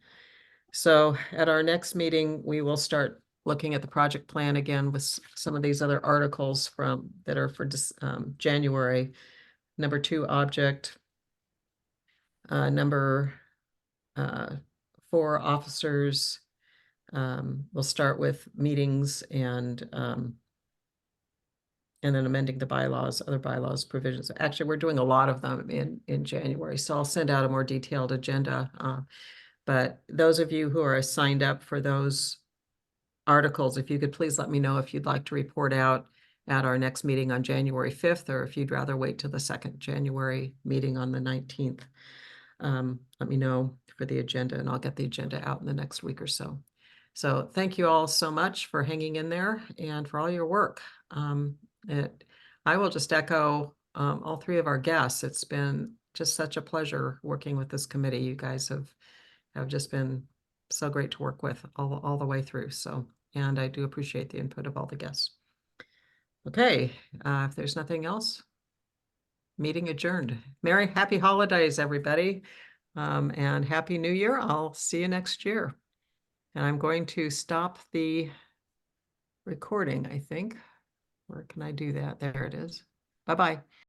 So at our next meeting, we will start looking at the project plan again with some of these other articles from that are for January. Number 2 object. Number 4 officers. We'll start with meetings and then amending the bylaws, other bylaws provisions. Actually, we're doing a lot of them in January, so I'll send out a more detailed agenda. But those of you who are signed up for those articles, if you could please let me know if you'd like to report out at our next meeting on January 5th, or if you'd rather wait till the second January meeting on the 19th. Let me know for the agenda, and I'll get the agenda out in the next week or so. So thank you all so much for hanging in there and for all your work. I will just echo all 3 of our guests. It's been just such a pleasure working with this committee. You guys have just been so great to work with all the way through. So, and I do appreciate the input of all the guests. Okay, if there's nothing else, meeting adjourned. Happy holidays, everybody, and Happy New Year. I'll see you next year. And I'm going to stop the recording, I think. Where can I do that? There it is. Bye-bye.